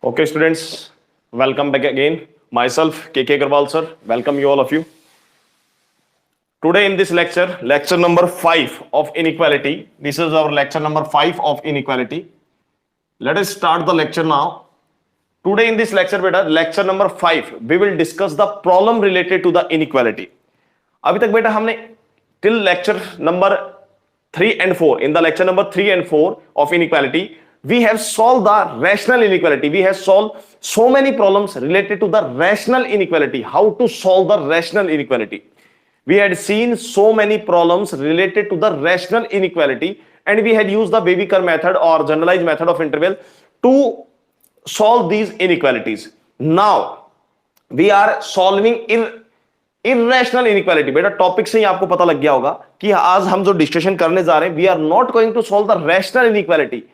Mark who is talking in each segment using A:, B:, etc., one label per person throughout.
A: Okay, students, welcome back again. Myself, KK Agarwal sir, welcome you all of you. Today in this lecture, lecture number 5 of inequality. This is our lecture number 5 of inequality. Let us start the lecture now. Today in this lecture, beta, lecture number 5, we will discuss the problem related to the inequality. अभी तक बेटा हमने till lecture number 3 and 4, in the lecture number 3 and 4 of inequality, we have solved the rational inequality. We have solved so many problems related to the rational inequality. How to solve the rational inequality. We had seen so many problems related to the rational inequality, and we had used the baby curve method or generalized method of interval to solve these inequalities. Now we are solving irrational inequality. बेटा topic से ही आपको पता लग गया होगा कि आज हम जो डिस्कशन करने जा रहे हैं, we are not going to solve the rational inequality.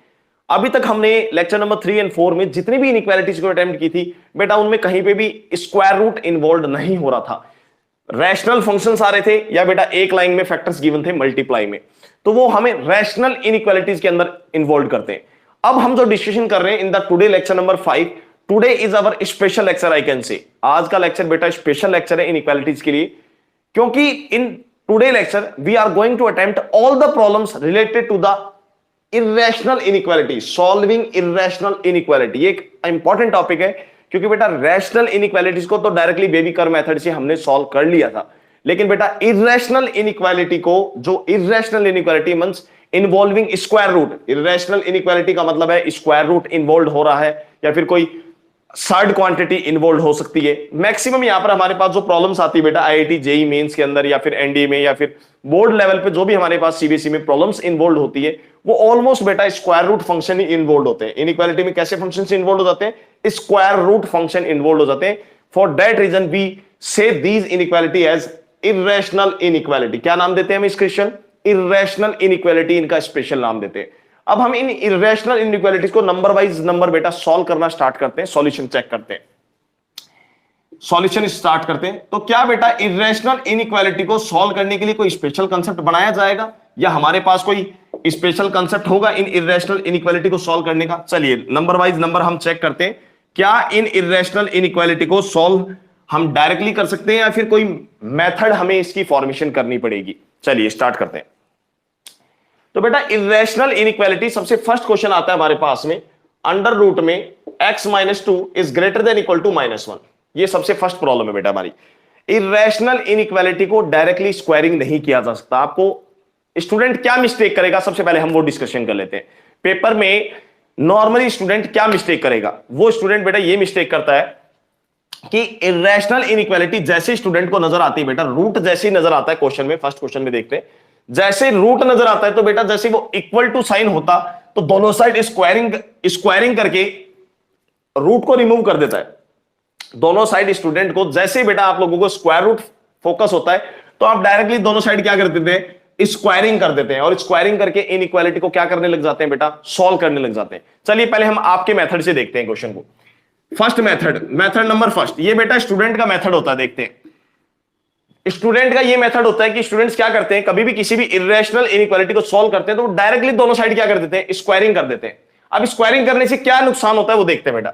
A: अभी तक हमने लेक्चर नंबर 3 एंड 4 में जितनी भी इनइक्वालिटीज को अटेम्प्ट की थी बेटा, उनमें कहीं पे भी स्क्वायर रूट इन्वॉल्व नहीं हो रहा था. रैशनल फंक्शंस आ रहे थे या बेटा एक लाइन में फैक्टर्स गिवन थे मल्टीप्लाई में, तो वो हमें रैशनल इनइक्वालिटीज के अंदर इन्वॉल्व करते हैं. अब हम जो डिस्कशन कर रहे हैं in the today lecture number 5, today is our special lecture. I can say आज का लेक्चर बेटा स्पेशल लेक्चर है इनइक्वालिटीज के लिए, क्योंकि in today lecture we are going to attempt all the problems related to the irrational inequality, solving irrational inequality. ये एक important topic है क्योंकि बेटा रैशनल इनइक्वालिटीज को तो डायरेक्टली बेबी कर्व मेथड से हमने सॉल्व कर लिया था, लेकिन बेटा इर्रेशनल इनइक्वालिटी को, जो irrational inequality means involving square root, irrational inequality का मतलब है स्क्वायर रूट इन्वॉल्व हो रहा है या फिर कोई सर्ड क्वांटिटी इन्वॉल्व हो सकती है. मैक्सिमम यहां पर हमारे पास जो प्रॉब्लम्स आती है बेटा आईआईटी जेई मेंस के अंदर या फिर एनडीए में या फिर बोर्ड लेवल पे जो भी हमारे पास सीबीएसई में प्रॉब्लम्स इन्वॉल्व होती है, वो ऑलमोस्ट बेटा स्क्वायर रूट फंक्शन ही इन्वॉल्व होते हैं. इनइक्वालिटी में कैसे फंक्शंस इन्वॉल्व हो जाते हैं? स्क्वायर रूट फंक्शन इन्वॉल्व हो जाते हैं. For that reason we say these inequality as irrational inequality. क्या नाम देते हैं हम इस क्वेश्चन? इर्रेशनल इनइक्वालिटी इनका स्पेशल नाम देते हैं. अब हम इन इर्रेशनल इनइक्वालिटीज को नंबर वाइज नंबर बेटा सॉल्व करना स्टार्ट करते हैं, सॉल्यूशन चेक करते हैं, सॉल्यूशन स्टार्ट करते हैं. तो क्या बेटा इर्रेशनल इनइक्वालिटी को सॉल्व करने के लिए कोई स्पेशल कांसेप्ट बनाया जाएगा या हमारे पास कोई स्पेशल कांसेप्ट होगा इन इर्रेशनल इनइक्वालिटी को सॉल्व करने का? चलिए नंबर वाइज नंबर हम चेक करते हैं. क्या इन इर्रेशनल इनइक्वालिटी को सॉल्व हम डायरेक्टली कर सकते हैं या फिर कोई मेथड हमें इसकी फॉर्मेशन करनी पड़ेगी? चलिए स्टार्ट करते हैं. तो बेटा इर्रेशनल इनइक्वालिटी सबसे फर्स्ट क्वेश्चन आता है हमारे पास में, अंडर रूट में x - 2 is greater than equal to -1. ये सबसे फर्स्ट प्रॉब्लम है बेटा हमारी. इर्रेशनल इनइक्वालिटी को डायरेक्टली स्क्वायरिंग नहीं किया जा सकता. आपको स्टूडेंट क्या मिस्टेक करेगा सबसे पहले हम वो डिस्कशन कर लेते हैं. पेपर में नॉर्मली स्टूडेंट क्या मिस्टेक करेगा? वो स्टूडेंट बेटा ये मिस्टेक करता है कि इर्रेशनल इनइक्वालिटी जैसे स्टूडेंट को नजर आती है बेटा, रूट जैसे ही नजर आता है क्वेश्चन में, फर्स्ट क्वेश्चन में देखते हैं, जैसे रूट नजर आता है तो बेटा जैसे वो इक्वल टू साइन होता तो दोनों साइड स्क्वायरिंग करके रूट को रिमूव कर देता है. दोनों साइड स्टूडेंट को जैसे बेटा आप लोगों को स्क्वायर रूट फोकस होता है तो आप डायरेक्टली दोनों साइड क्या कर देते हैं? स्क्वायरिंग कर देते हैं और स्क्वायरिंग करके इनइक्वालिटी को क्या करने लग जाते हैं बेटा? सॉल्व करने लग जाते हैं. चलिए पहले हम आपके मेथड से देखते हैं क्वेश्चन को. फर्स्ट मेथड नंबर फर्स्ट, ये बेटा स्टूडेंट का मेथड होता है. देखते हैं स्टूडेंट का ये मेथड होता है कि स्टूडेंट्स क्या करते हैं, कभी भी किसी भी इर्रेशनल इनइक्वालिटी को सॉल्व करते हैं तो डायरेक्टली दोनों साइड क्या कर देते हैं? स्क्वायरिंग कर देते हैं. अब स्क्वायरिंग करने से क्या नुकसान होता है वो देखते हैं बेटा.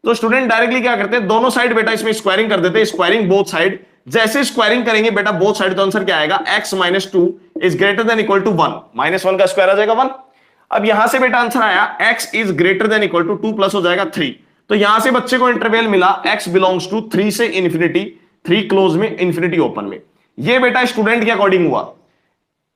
A: तो स्टूडेंट डायरेक्टली क्या करते हैं? दोनों साइड बेटा इसमें स्क्वायरिंग कर देते हैं. स्क्वायरिंग बोथ साइड, जैसे स्क्वायरिंग करेंगे बेटा बोथ साइड तो आंसर क्या आएगा? x - 2 is greater than equal to 1. -1 का स्क्वायर आ जाएगा 1. अब यहां से बेटा आंसर आया x is greater than equal to 2 plus हो जाएगा 3. तो यहां से बच्चे को इंटरवल मिला x बिलोंग्स टू 3 से इंफिनिटी, 3 क्लोज में, इंफिनिटी ओपन में. ये बेटा स्टूडेंट के अकॉर्डिंग हुआ.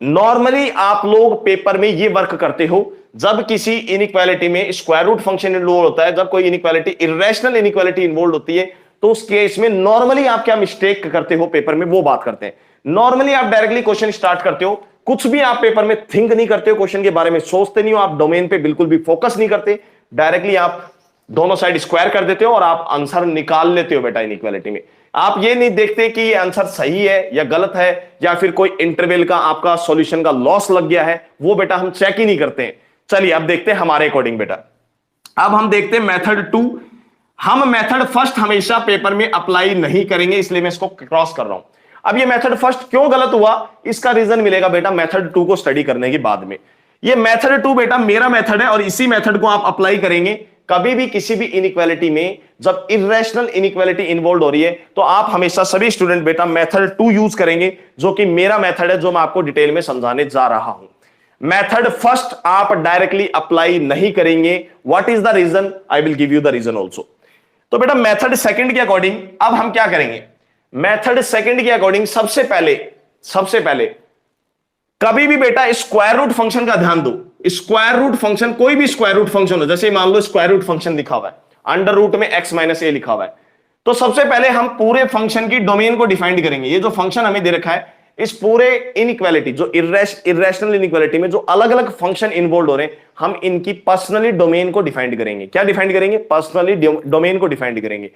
A: नॉर्मली आप लोग पेपर में ये वर्क करते हो जब किसी इनइक्वालिटी में स्क्वायर रूट फंक्शन इन्वॉल्व होता है, जब कोई इनइक्वालिटी इर्रेशनल इनइक्वालिटी इन्वॉल्व होती है, तो उस केस में नॉर्मली आप क्या मिस्टेक करते हो पेपर में वो बात करते हैं. नॉर्मली आप डायरेक्टली क्वेश्चन स्टार्ट करते हो, कुछ भी आप पेपर में थिंक नहीं करते हो, क्वेश्चन के बारे में सोचते नहीं हो, आप डोमेन पे बिल्कुल भी फोकस नहीं करते, डायरेक्टली आप दोनों साइड स्क्वायर कर देते हो और आप आंसर निकाल लेते हो बेटा इनइक्वालिटी में. आप ये नहीं देखते कि ये आंसर सही है या गलत है या फिर कोई इंटरवल का आपका सॉल्यूशन का लॉस लग गया है, वो बेटा हम चेक ही नहीं करते हैं. चलिए अब देखते हैं हमारे अकॉर्डिंग बेटा. अब हम देखते हैं मेथड 2. हम मेथड फर्स्ट हमेशा पेपर में अप्लाई नहीं करेंगे, इसलिए मैं इसको क्रॉस कर रहा हूं. अब ये मेथड फर्स्ट क्यों गलत हुआ इसका रीजन मिलेगा बेटा मेथड 2 को स्टडी करने के बाद में. ये मेथड 2 बेटा मेरा मेथड है और इसी मेथड को आप अप्लाई करेंगे कभी भी किसी भी इनइक्वालिटी में जब इरेशनल इनइक्वालिटी इन्वॉल्व हो रही है तो आप हमेशा सभी स्टूडेंट बेटा मेथड 2 यूज करेंगे, जो कि मेरा मेथड है, जो मैं आपको डिटेल में समझाने जा रहा हूं। मेथड फर्स्ट आप डायरेक्टली अप्लाई नहीं करेंगे। What is the reason? I will give you the reason also. तो बेटा मेथड सेकंड के अकॉर्डिंग अब हम क्या करेंगे? मेथड सेकंड के अकॉर्डिंग सबसे पहले कभी भी बेटा स्क्वायर रूट फंक्शन का ध्यान दो। स्क्वायर रूट फंक्शन, कोई भी स्क्वायर रूट फंक्शन हो, जैसे मान लो स्क्वायर रूट फंक्शन लिखा हुआ है, अंडर रूट में x माइनस ए लिखा हुआ है, तो सबसे पहले हम पूरे फंक्शन की डोमेन को डिफाइन करेंगे। ये जो फंक्शन हमें दे रखा है, इस पूरे इनइक्वालिटी, जो इरेशनल इनइक्वालिटी में जो अलग अलग फंक्शन इन्वॉल्व हो रहे हैं, हम इनकी पर्सनली डोमेन को डिफाइन करेंगे। क्या डिफाइन करेंगे? पर्सनली डोमेन को डिफाइन करेंगे।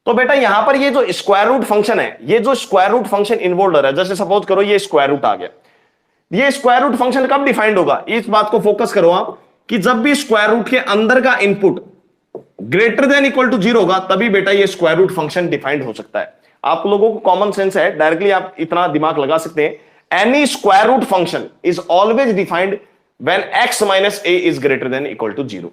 A: तो बेटा यहां पर ये जो स्क्वायर रूट फंक्शन है, ये जो स्क्वायर रूट फंक्शन इन्वॉल्व हो रहा है, जैसे सपोज करो ये स्क्वायर रूट आ गया, ये स्क्वायर रूट फंक्शन कब डिफाइंड होगा? इस बात को फोकस करो आप कि जब भी स्क्वायर रूट के अंदर का input greater than equal to 0 होगा, तभी बेटा ये स्क्वायर रूट फंक्शन डिफाइंड हो सकता है। आप लोगों को कॉमन सेंस है, डायरेक्टली आप इतना दिमाग लगा सकते हैं। Any square root function is always defined when x minus a is greater than equal to 0।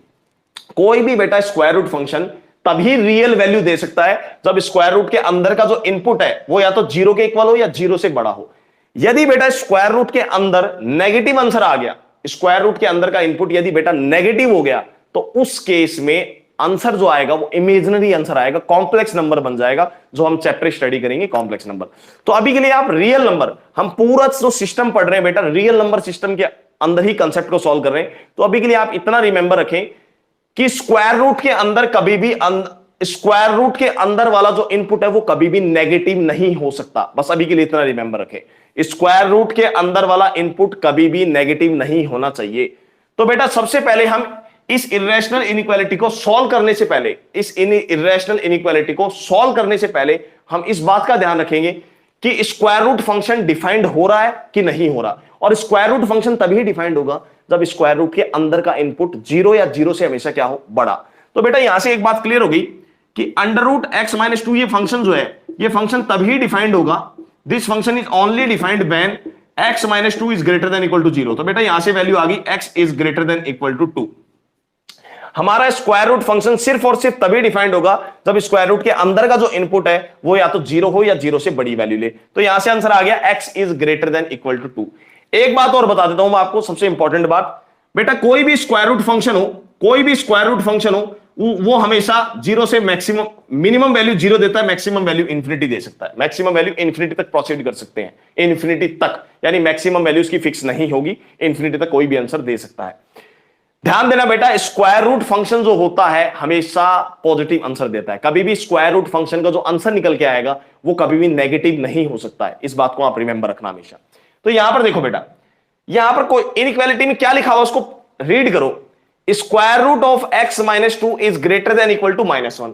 A: कोई भी बेटा स्क्वायर रूट फंक्शन तभी रियल वैल्यू दे सकता है जब स्क्वायर रूट के अंदर का जो इनपुट है वो या तो 0 के इक्वल हो या 0 से बड़ा हो। यदि बेटा स्क्वायर रूट के अंदर नेगेटिव आंसर आ गया, स्क्वायर रूट के अंदर का इनपुट यदि बेटा नेगेटिव हो गया, तो उस केस में आंसर जो आएगा वो इमेजिनरी आंसर आएगा, कॉम्प्लेक्स नंबर बन जाएगा, जो हम चैप्टर स्टडी करेंगे कॉम्प्लेक्स नंबर। तो अभी के लिए आप रियल नंबर, हम पूरा जो सिस्टम पढ़ रहे हैं बेटा रियल नंबर सिस्टम के अंदर ही कंसेप्ट को सॉल्व कर रहे हैं। तो अभी के लिए आप इतना रिमेंबर रखें कि स्क्वायर रूट के अंदर कभी भी स्क्वायर रूट के अंदर वाला जो इनपुट है वो कभी भी नेगेटिव नहीं हो सकता। बस अभी के लिए इतना रिमेंबर रखें, स्क्वायर रूट के अंदर वाला इनपुट कभी भी नेगेटिव नहीं होना चाहिए। तो बेटा सबसे पहले हम इस इरेशनल इनइक्वालिटी को सॉल्व करने से पहले, हम इस बात का ध्यान रखेंगे कि स्क्वायर रूट फंक्शन डिफाइंड हो रहा है कि नहीं हो रहा। और स्क्वायर रूट फंक्शन तभी डिफाइंड होगा जब स्क्वायर रूट के अंदर का इनपुट 0 या 0 से हमेशा क्या हो? बड़ा। तो बेटा यहां से एक बात क्लियर हो गई कि अंडर रूट x माइनस 2 ये फंक्शन जो है, ये फंक्शन तभी डिफाइंड होगा, this function is only defined when x minus 2 is greater than equal to 0। तो बेटा यहां से वैल्यू आ गई x is greater than equal to 2। हमारा स्क्वायर रूट फंक्शन सिर्फ और सिर्फ तभी डिफाइंड होगा जब स्क्वायर रूट के अंदर का जो इनपुट है वो या तो 0 हो या 0 से बड़ी वैल्यू ले। तो यहां से आंसर आ गया x is greater than equal to 2। एक बात और बता देता हूं मैं आपको, सबसे इंपॉर्टेंट बात, बेटा कोई भी स्क्वायर रूट फंक्शन हो, वो हमेशा 0 से मैक्सिमम, मिनिमम वैल्यू 0 देता है, मैक्सिमम वैल्यू इंफिनिटी दे सकता है। मैक्सिमम वैल्यू इंफिनिटी तक प्रोसीड कर सकते हैं, इंफिनिटी तक, यानी मैक्सिमम वैल्यू उसकी फिक्स नहीं होगी, इंफिनिटी तक कोई भी आंसर दे सकता है। ध्यान देना बेटा, स्क्वायर रूट फंक्शन जो होता है हमेशा पॉजिटिव आंसर देता है। कभी भी स्क्वायर रूट फंक्शन का जो आंसर निकल के आएगा वो कभी भी नेगेटिव नहीं हो सकता है। इस बात को आप रिमेंबर रखना हमेशा। तो यहां पर देखो बेटा, यहां पर कोई इनइक्वालिटी में क्या लिखा हुआ उसको रीड करो। Square root of x minus 2 is greater than equal to -1।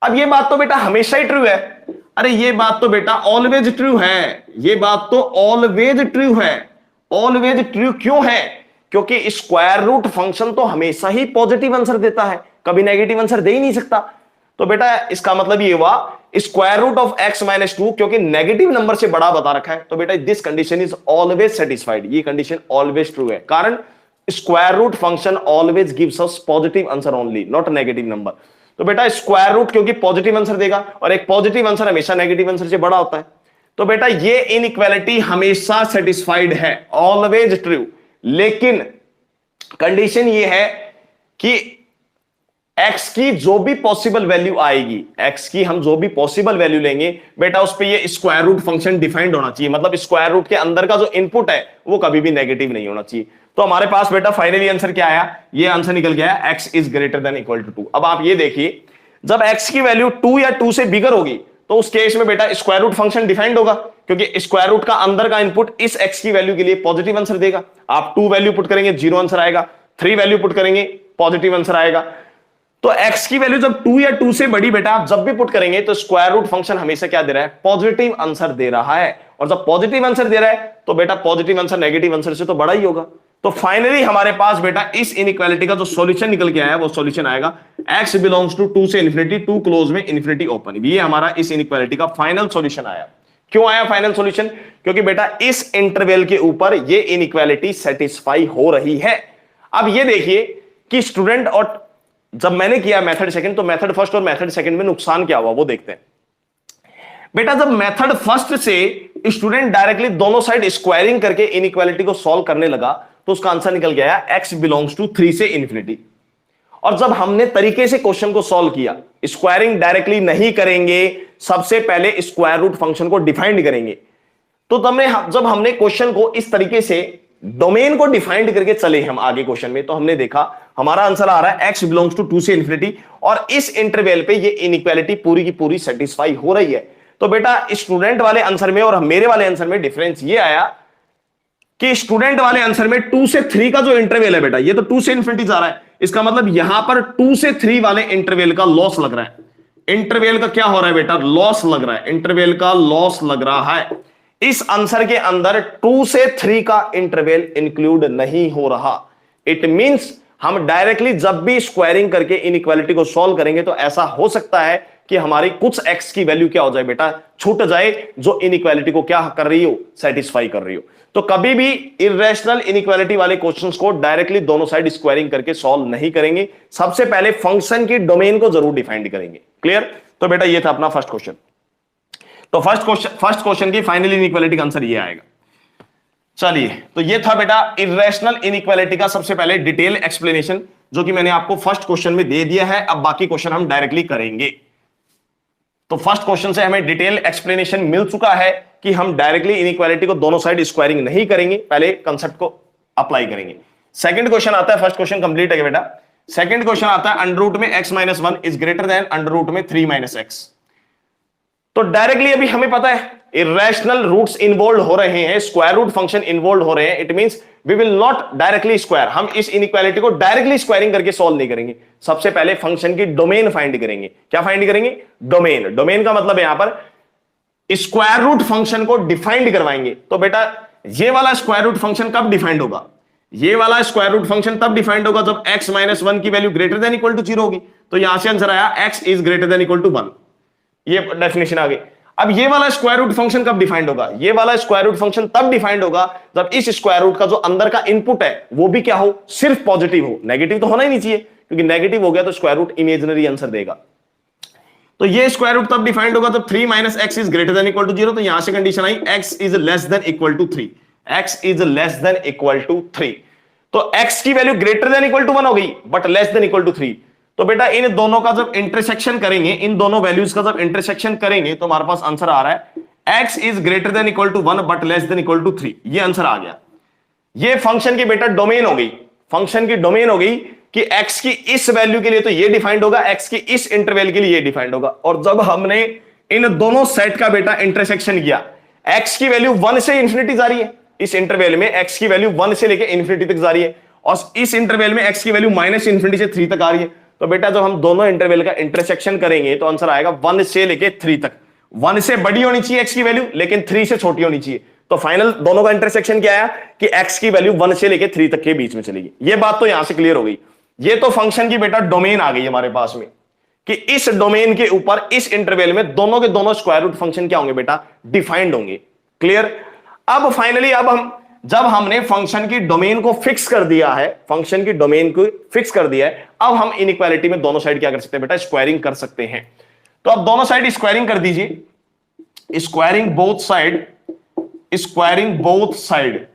A: अब ये बात तो बेटा हमेशा ही ट्रू है। अरे ये बात तो बेटा ऑलवेज ट्रू है, ये बात तो ऑलवेज ट्रू है। ऑलवेज ट्रू क्यों है? क्योंकि स्क्वायर रूट फंक्शन तो हमेशा ही पॉजिटिव आंसर देता है, कभी नेगेटिव आंसर दे ही नहीं सकता। तो बेटा इसका मतलब ये हुआ square root of x minus 2 क्योंकि नेगेटिव नंबर से बड़ा बता रखा है, तो बेटा this condition is always satisfied. ये कंडीशन ऑलवेज ट्रू है, कारण square root function always gives us positive answer only, not negative number. तो बेटा स्क्वायर रूट क्योंकि पॉजिटिव आंसर देगा और एक पॉजिटिव आंसर हमेशा नेगेटिव आंसर से बड़ा होता है, तो बेटा ये इनइक्वालिटी हमेशा सेटिस्फाइड है, ऑलवेज ट्रू। लेकिन कंडीशन ये है कि x की जो भी पॉसिबल वैल्यू आएगी, x की हम जो भी पॉसिबल वैल्यू लेंगे बेटा उस पे ये स्क्वायर रूट फंक्शन डिफाइंड होना चाहिए। मतलब स्क्वायर रूट के अंदर का जो इनपुट है वो कभी भी नेगेटिव नहीं होना चाहिए। तो हमारे पास बेटा फाइनली आंसर क्या आया? ये आंसर निकल गया x is greater than equal to 2। अब आप ये देखिए, जब x की वैल्यू 2 या 2 से बिगर होगी तो उस केस में बेटा स्क्वायर रूट फंक्शन डिफाइंड होगा, क्योंकि स्क्वायर रूट का अंदर का इनपुट इस x की वैल्यू के लिए पॉजिटिव आंसर देगा। आप 2 वैल्यू पुट करेंगे 0 आंसर आएगा, 3 वैल्यू पुट करेंगे पॉजिटिव आंसर आएगा। तो x की वैल्यू जब 2 या 2 से बड़ी बेटा आप जब भी पुट करेंगे तो स्क्वायर रूट फंक्शन हमेशा क्या दे रहा है? पॉजिटिव आंसर दे रहा है। और जब पॉजिटिव आंसर दे रहा है तो बेटा पॉजिटिव आंसर नेगेटिव आंसर से तो बड़ा ही होगा। तो फाइनली हमारे पास बेटा इस इनइक्वालिटी का जो सॉल्यूशन निकल के आया वो सॉल्यूशन आएगा x बिलोंग्स टू 2 से इंफिनिटी, 2 क्लोज में इंफिनिटी ओपन। ये हमारा इस इनइक्वालिटी का फाइनल सॉल्यूशन आया। क्यों आया फाइनल सॉल्यूशन? क्योंकि बेटा इस इंटरवल के ऊपर ये इनइक्वालिटी सेटिस्फाई हो रही है। अब ये देखिए कि स्टूडेंट और जब मैंने किया मेथड सेकंड, तो मेथड फर्स्ट और मेथड सेकंड में नुकसान क्या हुआ वो देखते हैं। बेटा जब मेथड फर्स्ट से स्टूडेंट डायरेक्टली दोनों साइड स्क्वायरिंग करके इनइक्वालिटी को सॉल्व करने लगा, तो उसका आंसर निकल गया x बिलोंग्स टू 3 से इंफिनिटी। और जब हमने तरीके से क्वेश्चन को सॉल्व किया, स्क्वायरिंग डायरेक्टली नहीं करेंगे, सबसे पहले स्क्वायर रूट फंक्शन को डिफाइंड करेंगे। तो जब हमने क्वेश्चन को इस तरीके से डोमेन को डिफाइंड करके चले हम आगे क्वेश्चन में, तो हमने देखा हमारा आंसर आ रहा है x बिलोंग्स टू 2 से इंफिनिटी, और इस इंटरवल पे ये इनइक्वालिटी पूरी की पूरी सेटिस्फाई हो रही है। तो बेटा स्टूडेंट वाले आंसर में और मेरे वाले आंसर में डिफरेंस ये आया कि स्टूडेंट वाले आंसर में 2 से 3 का जो इंटरवल है बेटा, ये तो 2 से इंफिनिटी जा रहा है, इसका मतलब यहां पर 2 से 3 वाले इंटरवल का लॉस लग रहा है। इंटरवल का क्या हो रहा है बेटा, लॉस लग रहा है, इंटरवल का लॉस लग रहा है। इस आंसर के अंदर 2 से 3 का इंटरवल इंक्लूड नहीं हो रहा। इट मींस हम डायरेक्टली जब भी स्क्वायरिंग करके इनइक्वालिटी को सॉल्व करेंगे, तो ऐसा हो सकता है कि हमारी कुछ x की वैल्यू क्या हो जाए बेटा, छूट जाए, जो इनइक्वालिटी को क्या कर रही हो, सेटिस्फाई कर रही हो। तो कभी भी इरेशनल इनइक्वालिटी वाले क्वेश्चंस को डायरेक्टली दोनों साइड स्क्वायरिंग करके सॉल्व नहीं करेंगे, सबसे पहले फंक्शन की डोमेन को जरूर डिफाइन करेंगे। क्लियर? तो बेटा ये था अपना फर्स्ट क्वेश्चन। तो फर्स्ट क्वेश्चन की फाइनल इनइक्वालिटी का आंसर ये आएगा। चलिए, तो ये था बेटा इरेशनल इनइक्वालिटी का सबसे पहले डिटेल एक्सप्लेनेशन, जो कि मैंने आपको फर्स्ट क्वेश्चन में दे दिया है। अब बाकी क्वेश्चन हम डायरेक्टली करेंगे। तो फर्स्ट क्वेश्चन से हमें डिटेल एक्सप्लेनेशन मिल चुका है कि हम डायरेक्टली इनइक्वालिटी को दोनों साइड स्क्वायरिंग नहीं करेंगे, पहले कंसेप्ट को अप्लाई करेंगे। सेकंड क्वेश्चन आता है, फर्स्ट क्वेश्चन कंप्लीट है बेटा। सेकंड क्वेश्चन आता है अंडर रूट में x minus 1 is greater than under root में 3 माइनस एक्स। तो डायरेक्टली अभी हमें पता है इरेशनल रूट्स इन्वॉल्व हो रहे हैं, स्क्वायर रूट फंक्शन इन्वॉल्व हो रहे हैं। It means we will not directly square, हम इस इनइक्वालिटी को डायरेक्टली स्क्वायरिंग करके सॉल्व नहीं करेंगे। सबसे पहले फंक्शन की डोमेन फाइंड करेंगे। क्या फाइंड करेंगे? डोमेन। डोमेन का मतलब यहां पर स्क्वायर रूट फंक्शन को डिफाइंड करवाएंगे। तो बेटा ये वाला स्क्वायर रूट फंक्शन कब डिफाइंड होगा? ये वाला स्क्वायर रूट फंक्शन तब डिफाइंड होगा जब x माइनस 1 की value greater than equal to 0 होगी। तो यहां से आंसर आया x is greater than equal to 1, ये डेफिनेशन आ गई। अब ये वाला स्क्वायर रूट फंक्शन कब डिफाइंड होगा? ये वाला स्क्वायर रूट फंक्शन तब डिफाइंड होगा जब इस स्क्वायर रूट का जो अंदर का इनपुट है वो भी क्या हो, सिर्फ पॉजिटिव हो। नेगेटिव तो होना ही नहीं चाहिए, क्योंकि नेगेटिव हो गया तो स्क्वायर रूट इमेजिनरी आंसर देगा। तो ये स्क्वायर रूट तब डिफाइंड होगा जब 3 minus x is greater than equal to 0। तो यहां से कंडीशन आई x is less than equal to 3, x is less than equal to 3। तो x की value greater than equal to 1 हो गई, but less than equal to 3। तो बेटा इन दोनों का जब इंटरसेक्शन करेंगे, इन दोनों वैल्यूज का जब इंटरसेक्शन करेंगे, तो हमारे पास आंसर आ रहा है x is greater than equal to 1 but less than equal to 3। ये आंसर आ गया। ये फंक्शन की बेटा डोमेन हो गई, फंक्शन की डोमेन हो गई कि x की इस वैल्यू के लिए तो ये डिफाइंड होगा, x की इस इंटरवल के लिए ये डिफाइंड होगा। और जब हमने इन दोनों सेट का बेटा इंटरसेक्शन किया, x की वैल्यू 1 से इंफिनिटी जा रही है, इस इंटरवल में x की वैल्यू 1 से लेकर इंफिनिटी तक जा रही है, और इस इंटरवल में x की वैल्यू माइनस इंफिनिटी से 3 तक आ रही है। तो बेटा जब हम दोनों इंटरवल का इंटरसेक्शन करेंगे तो आंसर आएगा 1 से लेके 3 तक। 1 से बड़ी होनी चाहिए x की वैल्यू, लेकिन 3 से छोटी होनी चाहिए। तो फाइनल दोनों का इंटरसेक्शन क्या आया कि x की वैल्यू 1 से लेके 3 तक के बीच में चलेगी। ये बात तो यहां से क्लियर हो गई। ये तो फंक्शन की बेटा डोमेन आ गई हमारे पास में, कि इस डोमेन के ऊपर इस इंटरवल में दोनों के दोनों स्क्वायर रूट फंक्शन क्या होंगे बेटा, डिफाइंड होंगे। क्लियर? अब फाइनली जब हमने फंक्शन की डोमेन को फिक्स कर दिया है, फंक्शन की डोमेन को फिक्स कर दिया है, अब हम इनइक्वालिटी में दोनों साइड क्या कर सकते हैं बेटा, स्क्वायरिंग कर सकते हैं। तो अब दोनों साइड स्क्वायरिंग कर दीजिए, squaring both side, squaring both side.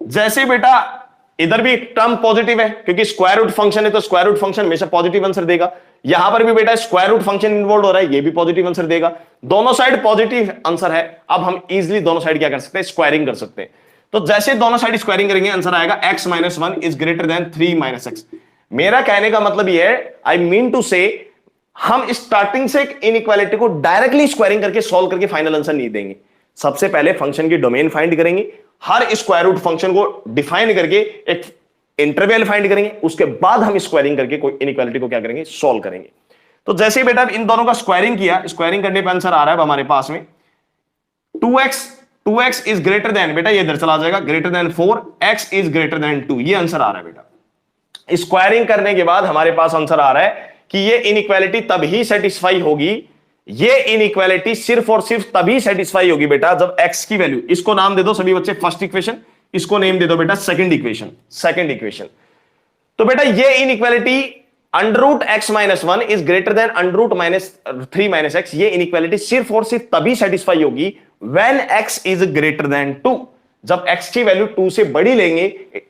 A: जैसे बेटा इधर भी टर्म पॉजिटिव है, क्योंकि स्क्वायर रूट फंक्शन है, तो स्क्वायर रूट फंक्शन हमेशा पॉजिटिव आंसर देगा। यहां पर भी बेटा स्क्वायर रूट फंक्शन इन्वॉल्व हो रहा है, ये भी पॉजिटिव आंसर देगा। दोनों साइड पॉजिटिव आंसर है। अब हम इजिली दोनों साइड क्या कर सकते हैं, स्क्वायरिंग कर सकते हैं। तो जैसे दोनों साइड स्क्वायरिंग करेंगे, आंसर आएगा x minus 1 is greater then 3 minus x. मेरा कहने का मतलब यह है, आई मीन टू से, हम स्टार्टिंग से इनइक्वालिटी को डायरेक्टली स्क्वायरिंग करके सॉल्व करके फाइनल आंसर नहीं देंगे। सबसे पहले फंक्शन की डोमेन फाइंड करेंगे, हर स्क्वायर रूट फंक्शन को डिफाइन करके एक इंटरवल फाइंड करेंगे, उसके बाद हम स्क्वायरिंग करके कोई इनइक्वालिटी को क्या करेंगे, सॉल्व करेंगे। तो जैसे ही बेटा इन दोनों का स्क्वायरिंग किया, स्क्वायरिंग करने पर आंसर आ रहा है हमारे पास में 2x इज ग्रेटर देन, बेटा ये इधर चला जाएगा, greater than 4, x is greater than 2। ये आंसर आ रहा है बेटा। स्क्वायरिंग करने के बाद हमारे पास आंसर आ रहा है कि ये इनइक्वालिटी तभी सेटिस्फाई होगी, ये इनइक्वालिटी सिर्फ और सिर्फ तभी सेटिस्फाई होगी बेटा जब x की वैल्यू, इसको नाम दे दो सभी बच्चे फर्स्ट इक्वेशन, इसको नेम दे दो बेटा सेकंड इक्वेशन, सेकंड इक्वेशन। तो बेटा ये inequality under root x minus 1 is greater than under root -3 minus x. ये इनइक्वालिटी सिर्फ और सिर्फ तभी सेटिस्फाई होगी when x is greater than 2। जब एक्स की वैल्यू 2 से बड़ी लेंगे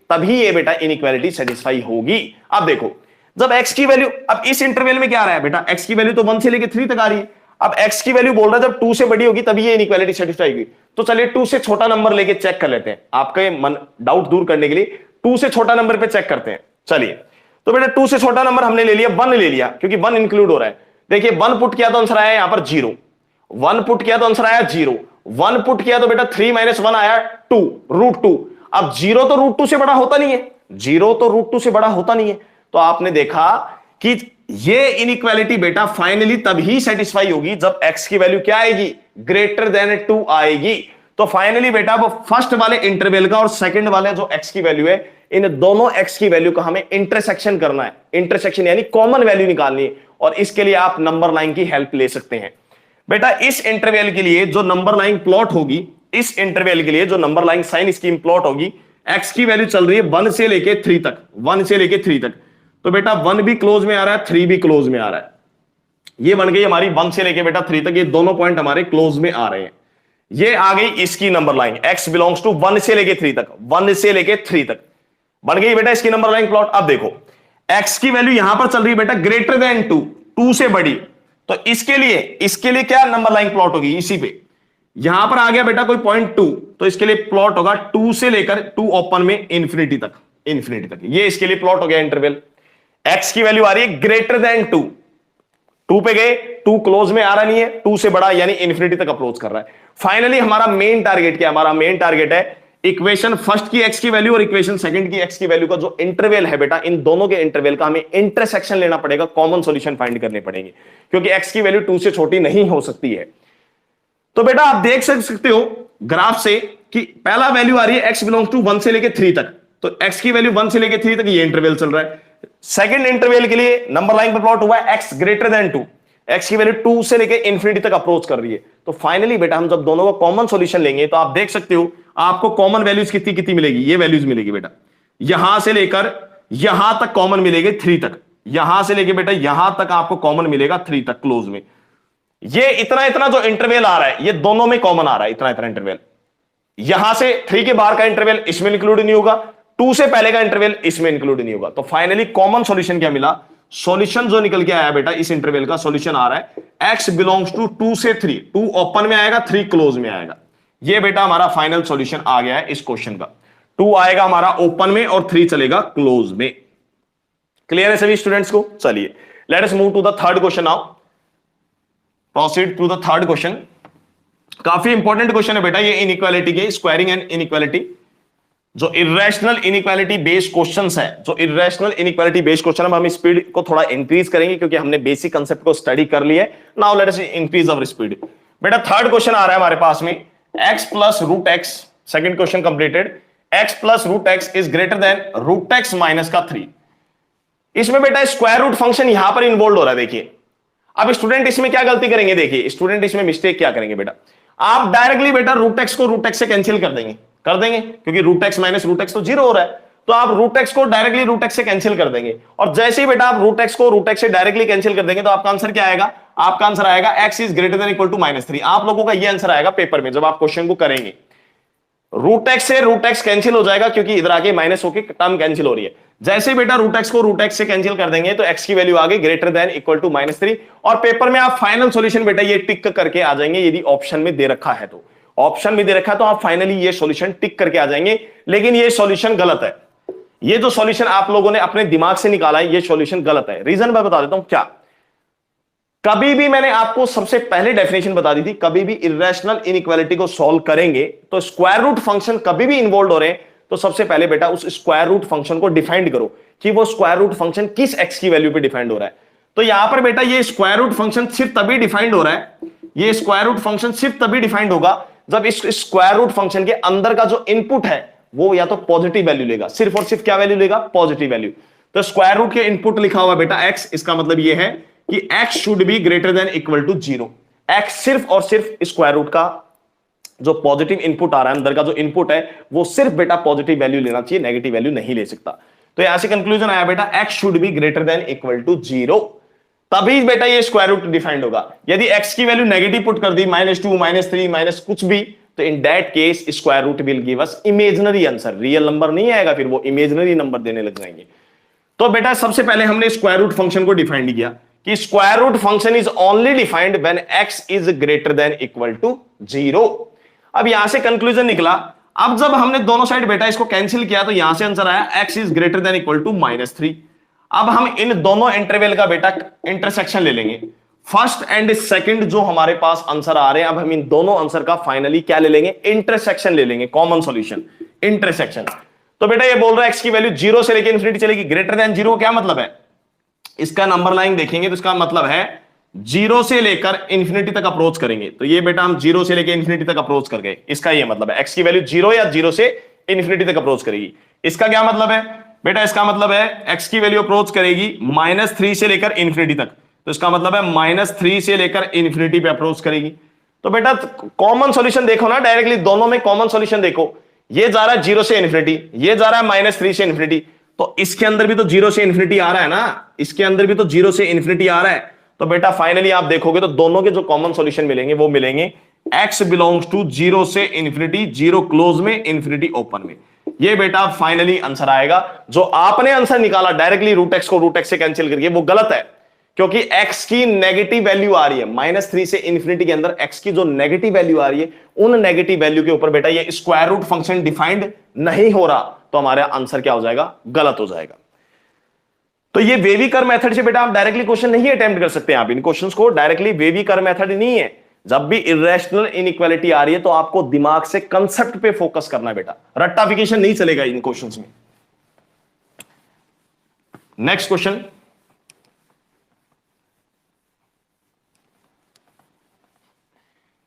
A: तभी ये बेटा इनइक्वालिटी सेटिस्फाई होगी। अब देखो, जब एक्स की वैल्यू, अब इस इंटरवल में क्या आ रहा है बेटा, एक्स की वैल्यू तो 1 से लेकर 3 तक आ रही है। अब एक्स की वैल्यू बोल रहा है जब 2 से बड़ी होगी तभी ये इनइक्वालिटी सेटिस्फाई होगी। तो चलिए 2 से छोटा नंबर लेके चेक कर लेते हैं, आपके मन डाउट दूर करने के लिए 2 से छोटा नंबर पे चेक करते हैं। चलिए, तो बेटा 2 से छोटा नंबर हमने ले लिया, 1 ले लिया, क्योंकि 1 इंक्लूड हो रहा है। देखिए 1 पुट किया तो आंसर आया यहां पर 0, 1 पुट किया तो आंसर आया 0, 1 पुट किया तो बेटा 3 - 1 आया 2, √2। अब 0 तो √2 से बड़ा होता नहीं है, 0 तो √2 से बड़ा होता नहीं है। तो आपने देखा कि ये इनइक्वालिटी बेटा फाइनली तभी सेटिस्फाई होगी जब x की वैल्यू क्या आएगी, ग्रेटर देन 2 आएगी। तो फाइनली बेटा वो फर्स्ट वाले इंटरवल का और सेकंड वाले जो x की वैल्यू है, इन दोनों x की वैल्यू का हमें इंटरसेक्शन करना है। इंटरसेक्शन यानी कॉमन वैल्यू निकालनी है, और इसके लिए आप नंबर लाइन की हेल्प ले सकते हैं। बेटा इस इंटरवल के लिए जो नंबर लाइन प्लॉट होगी, इस इंटरवल के लिए जो number line sign scheme plot होगी, x की वैल्यू चल रही है 1 से लेके 3 तक, 1 से लेके 3 तक। तो बेटा 1 भी क्लोज में आ रहा है, 3 भी क्लोज में आ रहा है। ये बन गई हमारी 1 से लेके बेटा 3 तक, ये दोनों पॉइंट हमारे क्लोज में आ रहे हैं। ये आ गई इसकी number line, x belongs to 1 से लेके 3 तक, 1 से लेके 3 तक बन गई बेटा इसकी नंबर लाइन प्लॉट। अब देखो x की वैल्यू यहां पर चल रही है बेटा ग्रेटर देन 2, 2 से बड़ी, तो इसके लिए क्या नंबर लाइन प्लॉट होगी, इसी पे यहां पर आ गया बेटा कोई पॉइंट 2, तो इसके लिए प्लॉट होगा 2 से लेकर 2 ओपन में इंफिनिटी तक, इंफिनिटी तक। ये इसके लिए प्लॉट हो गया इंटरवल। x की वैल्यू आ रही है ग्रेटर देन 2, 2 पे गए, 2 क्लोज में आ रहा नहीं है, 2 से बड़ा यानी इंफिनिटी तक अप्रोच कर रहा है। फाइनली हमारा मेन टारगेट क्या है, हमारा मेन टारगेट है इक्वेशन फर्स्ट की x की वैल्यू और इक्वेशन सेकंड की x की वैल्यू का जो इंटरवल है बेटा, इन दोनों के इंटरवल का हमें इंटरसेक्शन लेना पड़ेगा, कॉमन सॉल्यूशन फाइंड करने पड़ेंगे, क्योंकि x की वैल्यू 2 से छोटी नहीं हो सकती है। तो बेटा आप देख सकते हो ग्राफ से कि पहला वैल्यू आ रही है x बिलोंग्स टू 1 से लेके 3 तक, तो x की वैल्यू 1 से लेके 3 तक ये इंटरवल चल रहा है। सेकंड इंटरवल के लिए नंबर लाइन पर प्लॉट हुआ है x ग्रेटर देन 2, x की वैल्यू 2 से लेके इंफिनिटी तक अप्रोच कर रही है। तो फाइनली बेटा हम जब दोनों का कॉमन सॉल्यूशन लेंगे तो आप देख सकते हो आपको कॉमन वैल्यूज कितनी कितनी मिलेगी, ये वैल्यूज मिलेगी बेटा, यहां से लेकर यहां तक कॉमन मिलेगी 3 तक, यहां से लेके बेटा यहां तक आपको कॉमन मिलेगा 3 तक क्लोज में। ये इतना इतना जो इंटरवल आ रहा है ये दोनों में कॉमन आ रहा है, इतना इतना इंटरवल, यहां से 3 के बाहर का इंटरवल इसमें इंक्लूड नहीं होगा, 2 से पहले का इंटरवल इसमें इंक्लूड नहीं होगा। तो फाइनली कॉमन सॉल्यूशन क्या मिला, सॉल्यूशन जो निकल के आया बेटा इस इंटरवल का सॉल्यूशन आ रहा है x बिलोंग्स टू 2 से 3, 2 ओपन में आएगा 3 क्लोज में आएगा। ये बेटा हमारा फाइनल सॉल्यूशन आ गया है इस क्वेश्चन का, 2 आएगा हमारा ओपन में और 3 चलेगा क्लोज में। क्लियर है सभी स्टूडेंट्स को? चलिए let us move to the third question now, proceed to the third question. काफी इंपॉर्टेंट क्वेश्चन है बेटा ये इनइक्वालिटी के, स्क्वायरिंग एंड इनइक्वालिटी, जो इरेशनल इनइक्वालिटी बेस्ड क्वेश्चंस है, जो इरेशनल इनइक्वालिटी बेस्ड क्वेश्चन, हम स्पीड को थोड़ा इंक्रीज करेंगे क्योंकि हमने बेसिक कंसेप्ट को स्टडी कर लिया है। Now let us increase our speed. बेटा थर्ड क्वेश्चन आ रहा है हमारे पास में x plus root x, second question completed, x plus root x is greater than root x minus का 3। इसमें बेटा स्क्वायर रूट फंक्शन यहां पर इन्वॉल्व हो रहा है। देखिए अब स्टूडेंट इसमें क्या गलती करेंगे, देखिए स्टूडेंट इसमें मिस्टेक क्या करेंगे बेटा, आप डायरेक्टली बेटा रूट एक्स को रूट एक्स से कैंसिल कर देंगे क्योंकि root x minus root x तो 0 हो रहा है, तो आप रूट एक्स को डायरेक्टली रूट एक्स से कैंसिल कर देंगे। और जैसे ही बेटा आप रूट एक्स को रूट एक्स से डायरेक्टली कैंसिल कर देंगे तो आपका आंसर क्या आएगा, आपका आंसर आएगा x is greater than equal to -3। आप लोगों का ये आंसर आएगा पेपर में जब आप क्वेश्चन को करेंगे। रूट एक्स से रूट एक्स कैंसिल हो जाएगा क्योंकि इधर आके माइनस होकर टर्म कैंसिल हो रही है। जैसे बेटा रूट एक्स को रूट एक्स से कैंसिल कर देंगे तो x की वैल्यू आ गई ग्रेटर देन इक्वल टू -3, और पेपर में आप फाइनल सॉल्यूशन बेटा ये टिक करके आ जाएंगे। यदि ऑप्शन में दे रखा है तो, ऑप्शन में दे रखा है तो आप फाइनली ये सॉल्यूशन टिक करके आ जाएंगे। लेकिन ये सॉल्यूशन गलत है, ये जो सॉल्यूशन आप लोगों ने अपने दिमाग से निकाला है ये सॉल्यूशन गलत है। रीजन मैं बता देता हूं क्या। कभी भी मैंने आपको सबसे पहले डेफिनेशन बता दी थी, कभी भी इरेशनल इनइक्वालिटी को सॉल्व करेंगे तो स्क्वायर रूट फंक्शन कभी भी इन्वॉल्व हो रहे हैं तो सबसे पहले बेटा उस स्क्वायर रूट फंक्शन को डिफाइंड करो कि वो स्क्वायर रूट फंक्शन किस x की वैल्यू पे डिफाइंड हो रहा है। तो यहां पर बेटा ये स्क्वायर रूट फंक्शन सिर्फ तभी डिफाइंड हो रहा है, ये स्क्वायर रूट फंक्शन सिर्फ तभी डिफाइंड होगा जब इस स्क्वायर रूट फंक्शन के अंदर का जो इनपुट है वो या तो पॉजिटिव वैल्यू लेगा, सिर्फ और सिर्फ क्या वैल्यू लेगा, पॉजिटिव वैल्यू। तो स्क्वायर रूट के इनपुट लिखा हुआ बेटा x, इसका मतलब ये है कि x should be greater than equal to 0। x सिर्फ और सिर्फ स्क्वायर रूट का जो पॉजिटिव इनपुट आ रहा है, अंदर का जो इनपुट है वो सिर्फ बेटा पॉजिटिव वैल्यू लेना चाहिए, नेगेटिव वैल्यू नहीं ले सकता। तो यहां से कंक्लूजन आया बेटा x should be greater than equal to 0, तभी बेटा ये स्क्वायर रूट डिफाइंड होगा। यदि x की वैल्यू नेगेटिव पुट कर दी -2 -3 माइनस कुछ भी, तो in that case square root will give us imaginary answer, real number नहीं आएगा, फिर वो इमेजिनरी नंबर देने लग जाएंगे। तो बेटा सबसे पहले हमने स्क्वायर रूट फंक्शन को डिफाइंड किया कि square root function is only defined when x is greater than equal to 0। अब यहां से कंक्लूजन निकला, अब जब हमने दोनों साइड बेटा इसको कैंसिल किया तो यहां से आंसर आया x is greater than equal to -3। अब हम इन दोनों इंटरवल का बेटा इंटरसेक्शन ले लेंगे, फर्स्ट एंड सेकंड जो हमारे पास आंसर आ रहे हैं, अब हम इन दोनों आंसर का फाइनली क्या ले लेंगे, इंटरसेक्शन ले लेंगे, कॉमन सॉल्यूशन इंटरसेक्शन। तो बेटा ये बोल रहा है x की वैल्यू 0 से लेकर इंफिनिटी चलेगी, ग्रेटर देन 0 क्या मतलब है, इसका नंबर लाइन देखेंगे तो इसका मतलब है 0 से लेकर इंफिनिटी तक अप्रोच करेंगे। तो ये बेटा हम 0 से लेकर इंफिनिटी तक अप्रोच कर गए, इसका ये मतलब है x की वैल्यू 0 या 0 से इंफिनिटी तक अप्रोच करेगी। इसका क्या मतलब है बेटा, इसका मतलब है x की वैल्यू अप्रोच करेगी -3 से लेकर इंफिनिटी तक, तो इसका मतलब है -3 से लेकर इंफिनिटी पे अप्रोच करेगी। तो बेटा कॉमन सॉल्यूशन देखो ना, डायरेक्टली दोनों में कॉमन सॉल्यूशन देखो, ये जा रहा है 0 से इंफिनिटी, ये जा रहा है -3 से इंफिनिटी, तो इसके अंदर भी तो 0 से इंफिनिटी आ रहा है ना, इसके अंदर भी तो 0 से इंफिनिटी आ रहा है। तो बेटा फाइनली आप देखोगे तो दोनों के जो कॉमन सॉल्यूशन मिलेंगे वो मिलेंगे x बिलोंग्स टू 0 से इंफिनिटी, 0 क्लोज में, इंफिनिटी ओपन में। ये बेटा फाइनली आंसर आएगा। जो आपने आंसर निकाला डायरेक्टली रूट एक्स को रूट एक्स से कैंसिल करके, वो गलत है, क्योंकि x की नेगेटिव वैल्यू आ रही है -3 से इंफिनिटी के अंदर, x की जो नेगेटिव वैल्यू आ रही है उन नेगेटिव वैल्यू के ऊपर बेटा ये स्क्वायर रूट फंक्शन डिफाइंड नहीं हो रहा, तो हमारा आंसर क्या हो जाएगा, गलत हो जाएगा। तो ये वेविकर मेथड से बेटा आप डायरेक्टली क्वेश्चन नहीं अटेम्प्ट कर सकते, आप इन क्वेश्चंस को डायरेक्टली वेविकर मेथड नहीं है। जब भी इरेशनल इनइक्वालिटी आ रही है तो आपको दिमाग से कंसेप्ट पे फोकस करना है बेटा, रट्टाफिकेशन नहीं चलेगा इन क्वेश्चंस में। नेक्स्ट क्वेश्चन,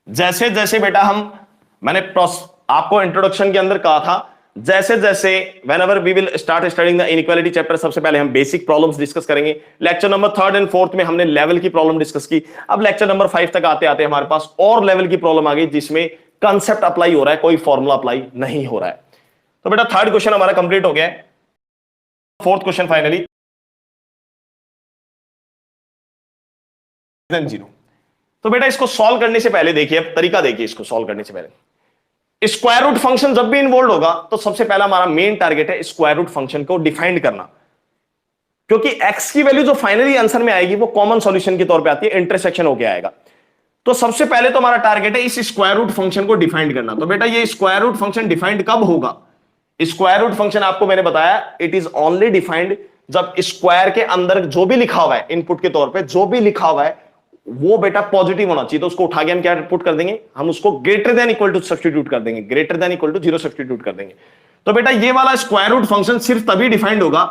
A: जैसे जैसे बेटा मैंने आपको इंट्रोडक्शन के अंदर कहा था, जैसे जैसे whenever we will start studying the inequality chapter, सबसे पहले हम बेसिक प्रॉब्लम्स डिस्कस करेंगे। Lecture number 3rd and 4th में हमने लेवल की प्रॉब्लम डिस्कस की। अब लेक्चर नंबर 5 तक आते आते हमारे पास और लेवल की प्रॉब्लम आ गई जिसमें कंसेप्ट अप्लाई हो रहा है, कोई फॉर्मूला अप्लाई नहीं हो रहा है। तो बेटा 3rd क्वेश्चन हमारा कंप्लीट हो गया है। 4th question finally 0। तो बेटा इसको सॉल्व करने से पहले देखिए, अब तरीका देखिए, इसको सॉल्व करने से पहले स्क्वायर रूट फंक्शन जब भी इन्वॉल्व होगा तो सबसे पहला हमारा मेन टारगेट है स्क्वायर रूट फंक्शन को डिफाइन करना, क्योंकि x की वैल्यू जो फाइनली आंसर में आएगी वो कॉमन सॉल्यूशन के तौर पे आती है, इंटरसेक्शन होके आएगा। तो सबसे पहले तो हमारा टारगेट है इस स्क्वायर रूट फंक्शन को डिफाइन करना। तो बेटा ये स्क्वायर रूट फंक्शन डिफाइंड कब होगा, स्क्वायर रूट फंक्शन आपको मैंने बताया इट इज ओनली डिफाइंड जब स्क्वायर के अंदर जो भी लिखा हुआ है इनपुट के तौर पे, जो भी लिखा हुआ है वो बेटा पॉजिटिव होना चाहिए। तो उसको उठा के हम क्या पुट कर देंगे, हम उसको greater than equal to substitute कर देंगे, greater than equal to 0 substitute कर देंगे। तो बेटा ये वाला स्क्वायर रूट फंक्शन सिर्फ तभी डिफाइंड होगा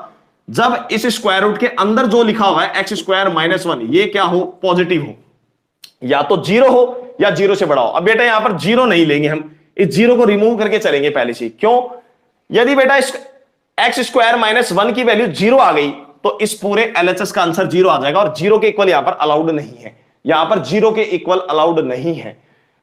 A: जब इस स्क्वायर रूट के अंदर जो लिखा हुआ है x स्क्वायर -1 ये क्या हो, पॉजिटिव हो, या तो 0 हो या 0 से बड़ा हो। अब बेटा यहां पर 0 नहीं लेंगे, हम इस 0 को रिमूव करके चलेंगे पहले से। क्यों, यदि बेटा x स्क्वायर -1 की वैल्यू 0 आ गई तो इस पूरे LHS का आंसर 0 आ जाएगा, और 0 के इक्वल यहां पर अलाउड नहीं है, यहां पर 0 के इक्वल अलाउड नहीं है।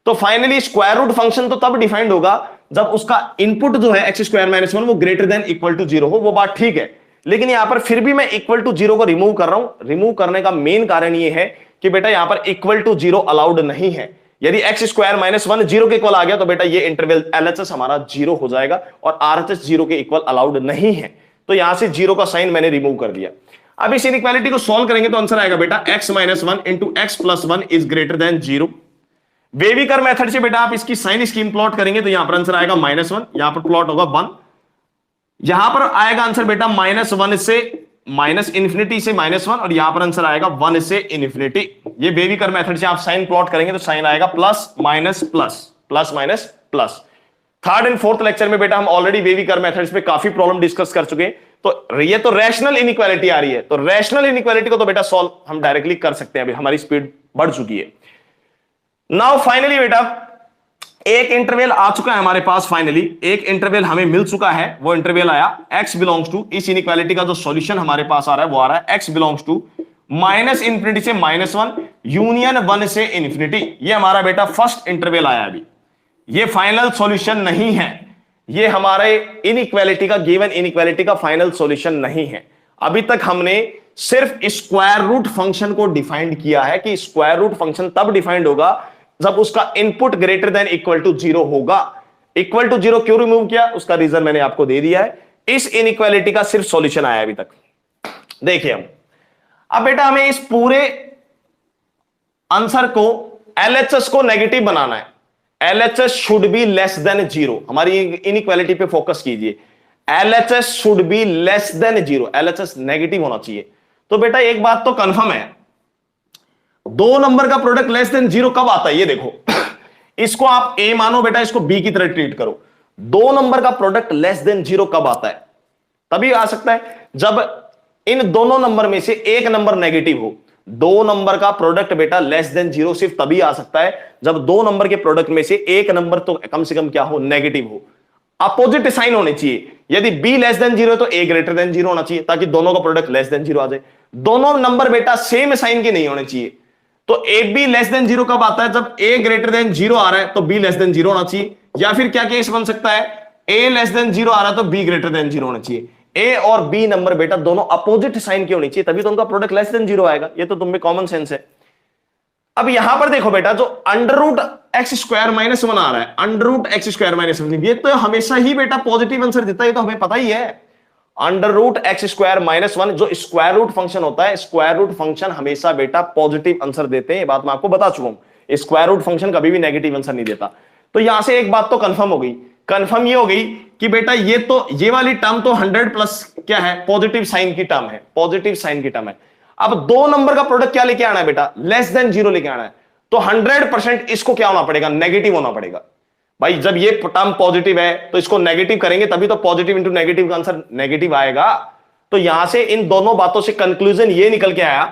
A: तो फाइनली स्क्वायर रूट फंक्शन तो तब डिफाइंड होगा जब उसका इनपुट जो है x स्क्वायर -1 वो ग्रेटर देन इक्वल टू 0 हो, वो बात ठीक है। लेकिन यहां पर फिर भी मैं इक्वल टू 0 को रिमूव कर रहा हूं। रिमूव करने का मेन कारण ये है कि बेटा यहां पर इक्वल टू 0 अलाउड नहीं है। यदि x स्क्वायर -1 0 के इक्वल आ गया तो बेटा ये इंटरवल LHS हमारा 0 हो जाएगा, और RHS 0 के इक्वल अलाउड नहीं है। तो यहां से 0 का साइन मैंने रिमूव कर दिया। अब इस इनइक्वालिटी को सॉल्व करेंगे तो आंसर आएगा बेटा x -1 into x + 1 is greater than 0। Wavy curve method से बेटा आप इसकी साइन स्कीम प्लॉट करेंगे तो यहां पर आंसर आएगा -1, यहां पर प्लॉट होगा 1, यहां पर आएगा आंसर बेटा -1 से -इंफिनिटी से -1, और यहां पर आंसर आएगा 1 से इंफिनिटी। ये वेविकर मेथड से आप साइन प्लॉट करेंगे तो साइन आएगा plus minus plus, plus minus plus. 3rd and 4th lecture में बेटा हम ऑलरेडी वेविकर मेथड्स पे काफी प्रॉब्लम डिस्कस कर चुके हैं। तो ये तो रैशनल इनइक्वालिटी आ रही है, तो रैशनल इनइक्वालिटी को तो बेटा सॉल्व हम डायरेक्टली कर सकते हैं, अभी हमारी स्पीड बढ़ चुकी है। नाउ फाइनली बेटा एक इंटरवल आ चुका है हमारे पास, फाइनली एक इंटरवल हमें मिल चुका है। वो इंटरवल आया x बिलोंग्स टू, इस इनइक्वालिटी का जो सॉल्यूशन हमारे पास आ रहा है वो आ रहा है x बिलोंग्स टू -इंफिनिटी से -1 यूनियन 1 से इंफिनिटी। ये हमारा बेटा फर्स्ट इंटरवल आया। अभी ये फाइनल सॉल्यूशन नहीं है, ये हमारे इनइक्वालिटी का, गिवन इनइक्वालिटी का फाइनल सॉल्यूशन नहीं है। अभी तक हमने सिर्फ स्क्वायर रूट फंक्शन को डिफाइंड किया है कि स्क्वायर रूट फंक्शन तब डिफाइंड होगा जब उसका input greater than equal to 0 होगा। इक्वल टू 0 क्यों रिमूव किया, उसका रीजन मैंने आपको दे दिया है। इस इनइक्वालिटी का सिर्फ सॉल्यूशन आया अभी तक। देखिए हम अब बेटा हमें इस पूरे आंसर को, एलएचएस को नेगेटिव बनाना है। LHS should be less than 0। हमारी इनइक्वालिटी पे फोकस कीजिए। LHS should be less than 0। LHS negative होना चाहिए। तो बेटा एक बात तो कंफर्म है, दो नंबर का प्रोडक्ट लेस देन 0 कब आता है, ये देखो। इसको आप ए मानो बेटा, इसको बी की तरह ट्रीट करो। दो नंबर का प्रोडक्ट लेस देन 0 कब आता है, तभी आ सकता है जब इन दोनों नंबर में से एक नंबर नेगेटिव हो। दो नंबर का प्रोडक्ट बेटा लेस देन 0 सिर्फ तभी आ सकता है जब दो नंबर के प्रोडक्ट में से एक नंबर तो कम से कम क्या हो, नेगेटिव हो। अपोजिट साइन होने चाहिए। यदि बी लेस देन 0 है तो ए ग्रेटर देन 0 होना चाहिए, ताकि दोनों का प्रोडक्ट लेस देन 0 आ जाए। दोनों नंबर बेटा सेम साइन के नहीं होने चाहिए। तो ए बी लेस देन 0 कब आता है, जब ए ग्रेटर देन 0 आ रहा है तो बी लेस देन 0 होना चाहिए। या फिर क्या केस बन सकता है, ए लेस देन 0 आ रहा है तो बी ग्रेटर देन 0 होना चाहिए। ए और बी नंबर बेटा दोनों अपोजिट साइन की होनी चाहिए, तभी तो उनका प्रोडक्ट लेस देन 0 आएगा। ये तो तुम में कॉमन सेंस है। अब यहां पर देखो बेटा, जो under root x square minus 1 आ रहा है, under root x square minus 1, ये तो हमेशा ही बेटा पॉजिटिव आंसर देता है, ये तो हमें पता ही है। Under root x square minus 1 जो स्क्वायर रूट फंक्शन होता है, स्क्वायर रूट फंक्शन हमेशा बेटा पॉजिटिव आंसर देते हैं। ये बात मैं आपको बता चुका हूं। स्क्वायर रूट फंक्शन कभी भी नेगेटिव आंसर नहीं देता। तो यहां से एक बात तो कंफर्म हो गई। कंफर्म ये हो गई कि बेटा ये वाली टर्म तो 100 प्लस क्या है, पॉजिटिव साइन की टर्म है, पॉजिटिव साइन की टर्म है। अब दो नंबर का प्रोडक्ट क्या लेके आना है बेटा, लेस देन 0 लेके आना है। तो 100% इसको क्या होना पड़ेगा, नेगेटिव होना पड़ेगा। भाई जब ये टर्म पॉजिटिव है तो इसको नेगेटिव करेंगे तभी तो पॉजिटिव इंटू नेगेटिव का आंसर नेगेटिव आएगा। तो यहां से इन दोनों बातों से कंक्लूजन ये निकल के आया,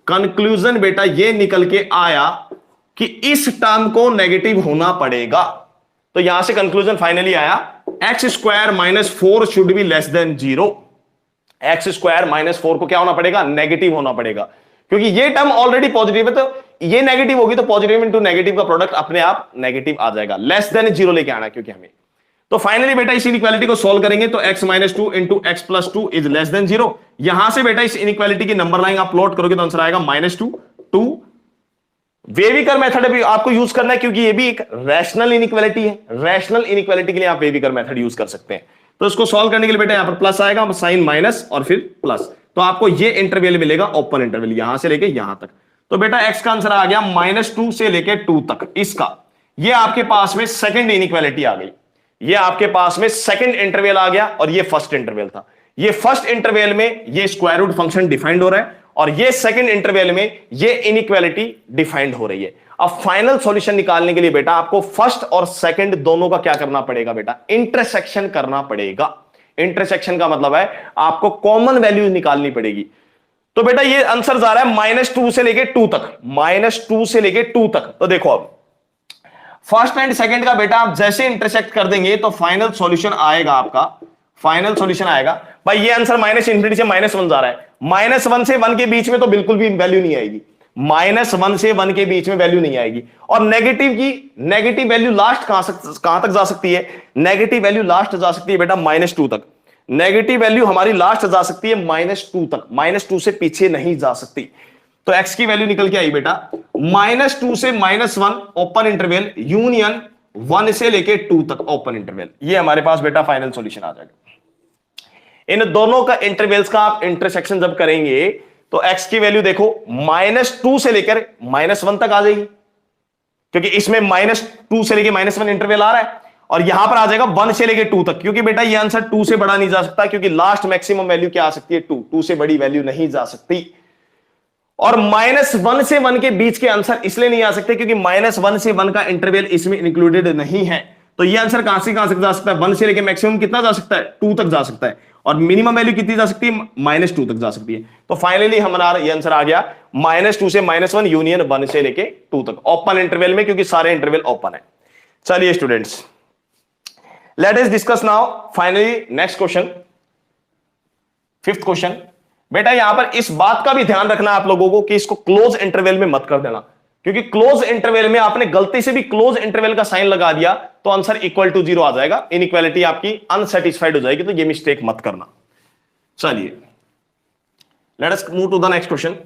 A: कंक्लूजन बेटा ये निकल के आया कि इस टर्म को नेगेटिव होना पड़ेगा। तो यहां से कंक्लूजन फाइनली आया, x square minus 4 should be less than 0। X square minus 4 को क्या होना पड़ेगा, नेगेटिव होना पड़ेगा, क्योंकि ये टर्म ऑलरेडी पॉजिटिव है। तो ये नेगेटिव होगी तो पॉजिटिव इंटू नेगेटिव का प्रोडक्ट अपने आप नेगेटिव आ जाएगा। लेस देन 0 लेके आना क्योंकि हमें। तो फाइनली बेटा इस इनइक्वालिटी को सॉल्व करेंगे तो x minus 2 into x plus 2 is less then 0। यहां से बेटा इस इनइक्वालिटी की नंबर लाइन आप प्लॉट करोगे तो आंसर आएगा -2। वेविकर मेथड भी आपको यूज करना है क्योंकि ये भी एक रैशनल इनइक्वालिटी है। रैशनल इनइक्वालिटी के लिए आप वेविकर मेथड यूज कर सकते हैं। तो इसको सॉल्व करने के लिए बेटा यहां पर प्लस आएगा, साइन माइनस और फिर प्लस, तो आपको ये इंटरवल मिलेगा, ओपन इंटरवल, यहां से लेके यहां तक। तो बेटा x का आंसर आ गया -2 से लेके 2 तक। इसका ये आपके पास में सेकंड इनइक्वालिटी आ गई, ये आपके पास में सेकंड इंटरवल आ गया और ये फर्स्ट इंटरवल था। ये फर्स्ट इंटरवल में ये स्क्वायर रूट फंक्शन डिफाइंड हो रहा है और ये सेकंड इंटरवल में ये इनइक्वालिटी डिफाइंड हो रही है। अब फाइनल सॉल्यूशन निकालने के लिए बेटा आपको फर्स्ट और सेकंड दोनों का क्या करना पड़ेगा बेटा, इंटरसेक्शन करना पड़ेगा। इंटरसेक्शन का मतलब है आपको कॉमन वैल्यूज निकालनी पड़ेगी। तो बेटा ये आंसर जा रहा है -2 से लेके 2 तक, -2 से लेके 2 तक। तो देखो अब फर्स्ट एंड सेकंड का बेटा आप जैसे इंटरसेक्ट कर देंगे तो फाइनल सॉल्यूशन आएगा आपका, फाइनल सॉल्यूशन आएगा। भाई ये आंसर -∞ से -1 जा रहा है। -1 से 1 के बीच में तो बिल्कुल भी वैल्यू नहीं आएगी। -1 से 1 के बीच में वैल्यू नहीं आएगी। और नेगेटिव वैल्यू लास्ट कहां तक जा सकती है, नेगेटिव वैल्यू लास्ट जा सकती है बेटा -2 तक। नेगेटिव वैल्यू हमारी लास्ट जा सकती है -2 तक, -2 से पीछे नहीं जा सकती। तो x की वैल्यू निकल के आई बेटा -2 से -1 ओपन इंटरवल, यूनियन 1 से लेके 2 तक ओपन इंटरवल। ये हमारे पास बेटा फाइनल सॉल्यूशन आ जाएगा। इन दोनों का इंटरवल्स का आप इंटरसेक्शन जब करेंगे तो x की वैल्यू देखो -2 से लेकर -1 तक आ जाएगी, क्योंकि इसमें -2 से लेकर -1 इंटरवल आ रहा है, और यहां पर आ जाएगा 1 से लेके 2 तक, क्योंकि बेटा ये आंसर 2 से बड़ा नहीं जा सकता, क्योंकि लास्ट मैक्सिमम वैल्यू क्या आ सकती है, 2 से बड़ी वैल्यू नहीं जा सकती। और -1 से 1 के बीच के आंसर इसलिए नहीं आ सकते क्योंकि -1 से 1 का इंटरवल इसमें इंक्लूडेड नहीं है। तो ये आंसर कहां से जा सकता है, 1 से लेके मैक्सिमम कितना जा सकता है, 2 तक जा सकता है, और मिनिमम वैल्यू कितनी जा सकती है, -2 तक जा सकती है। तो फाइनली हमारा ये आंसर आ गया -2 से -1 यूनियन 1 से लेके 2 तक ओपन इंटरवल में, क्योंकि सारे इंटरवल ओपन है। चलिए students, let us discuss now finally next question, 5th question. बेटा यहां पर इस बात का भी ध्यान रखना आप लोगों को कि इसको क्लोज इंटरवल में मत कर देना। क्योंकि क्लोज इंटरवल में आपने गलती से भी क्लोज इंटरवल का साइन लगा दिया तो आंसर इक्वल टू 0 आ जाएगा, इनइक्वालिटी आपकी अनसेटिस्फाइड हो जाएगी, तो ये मिस्टेक मत करना। चलिए let us move to the next question.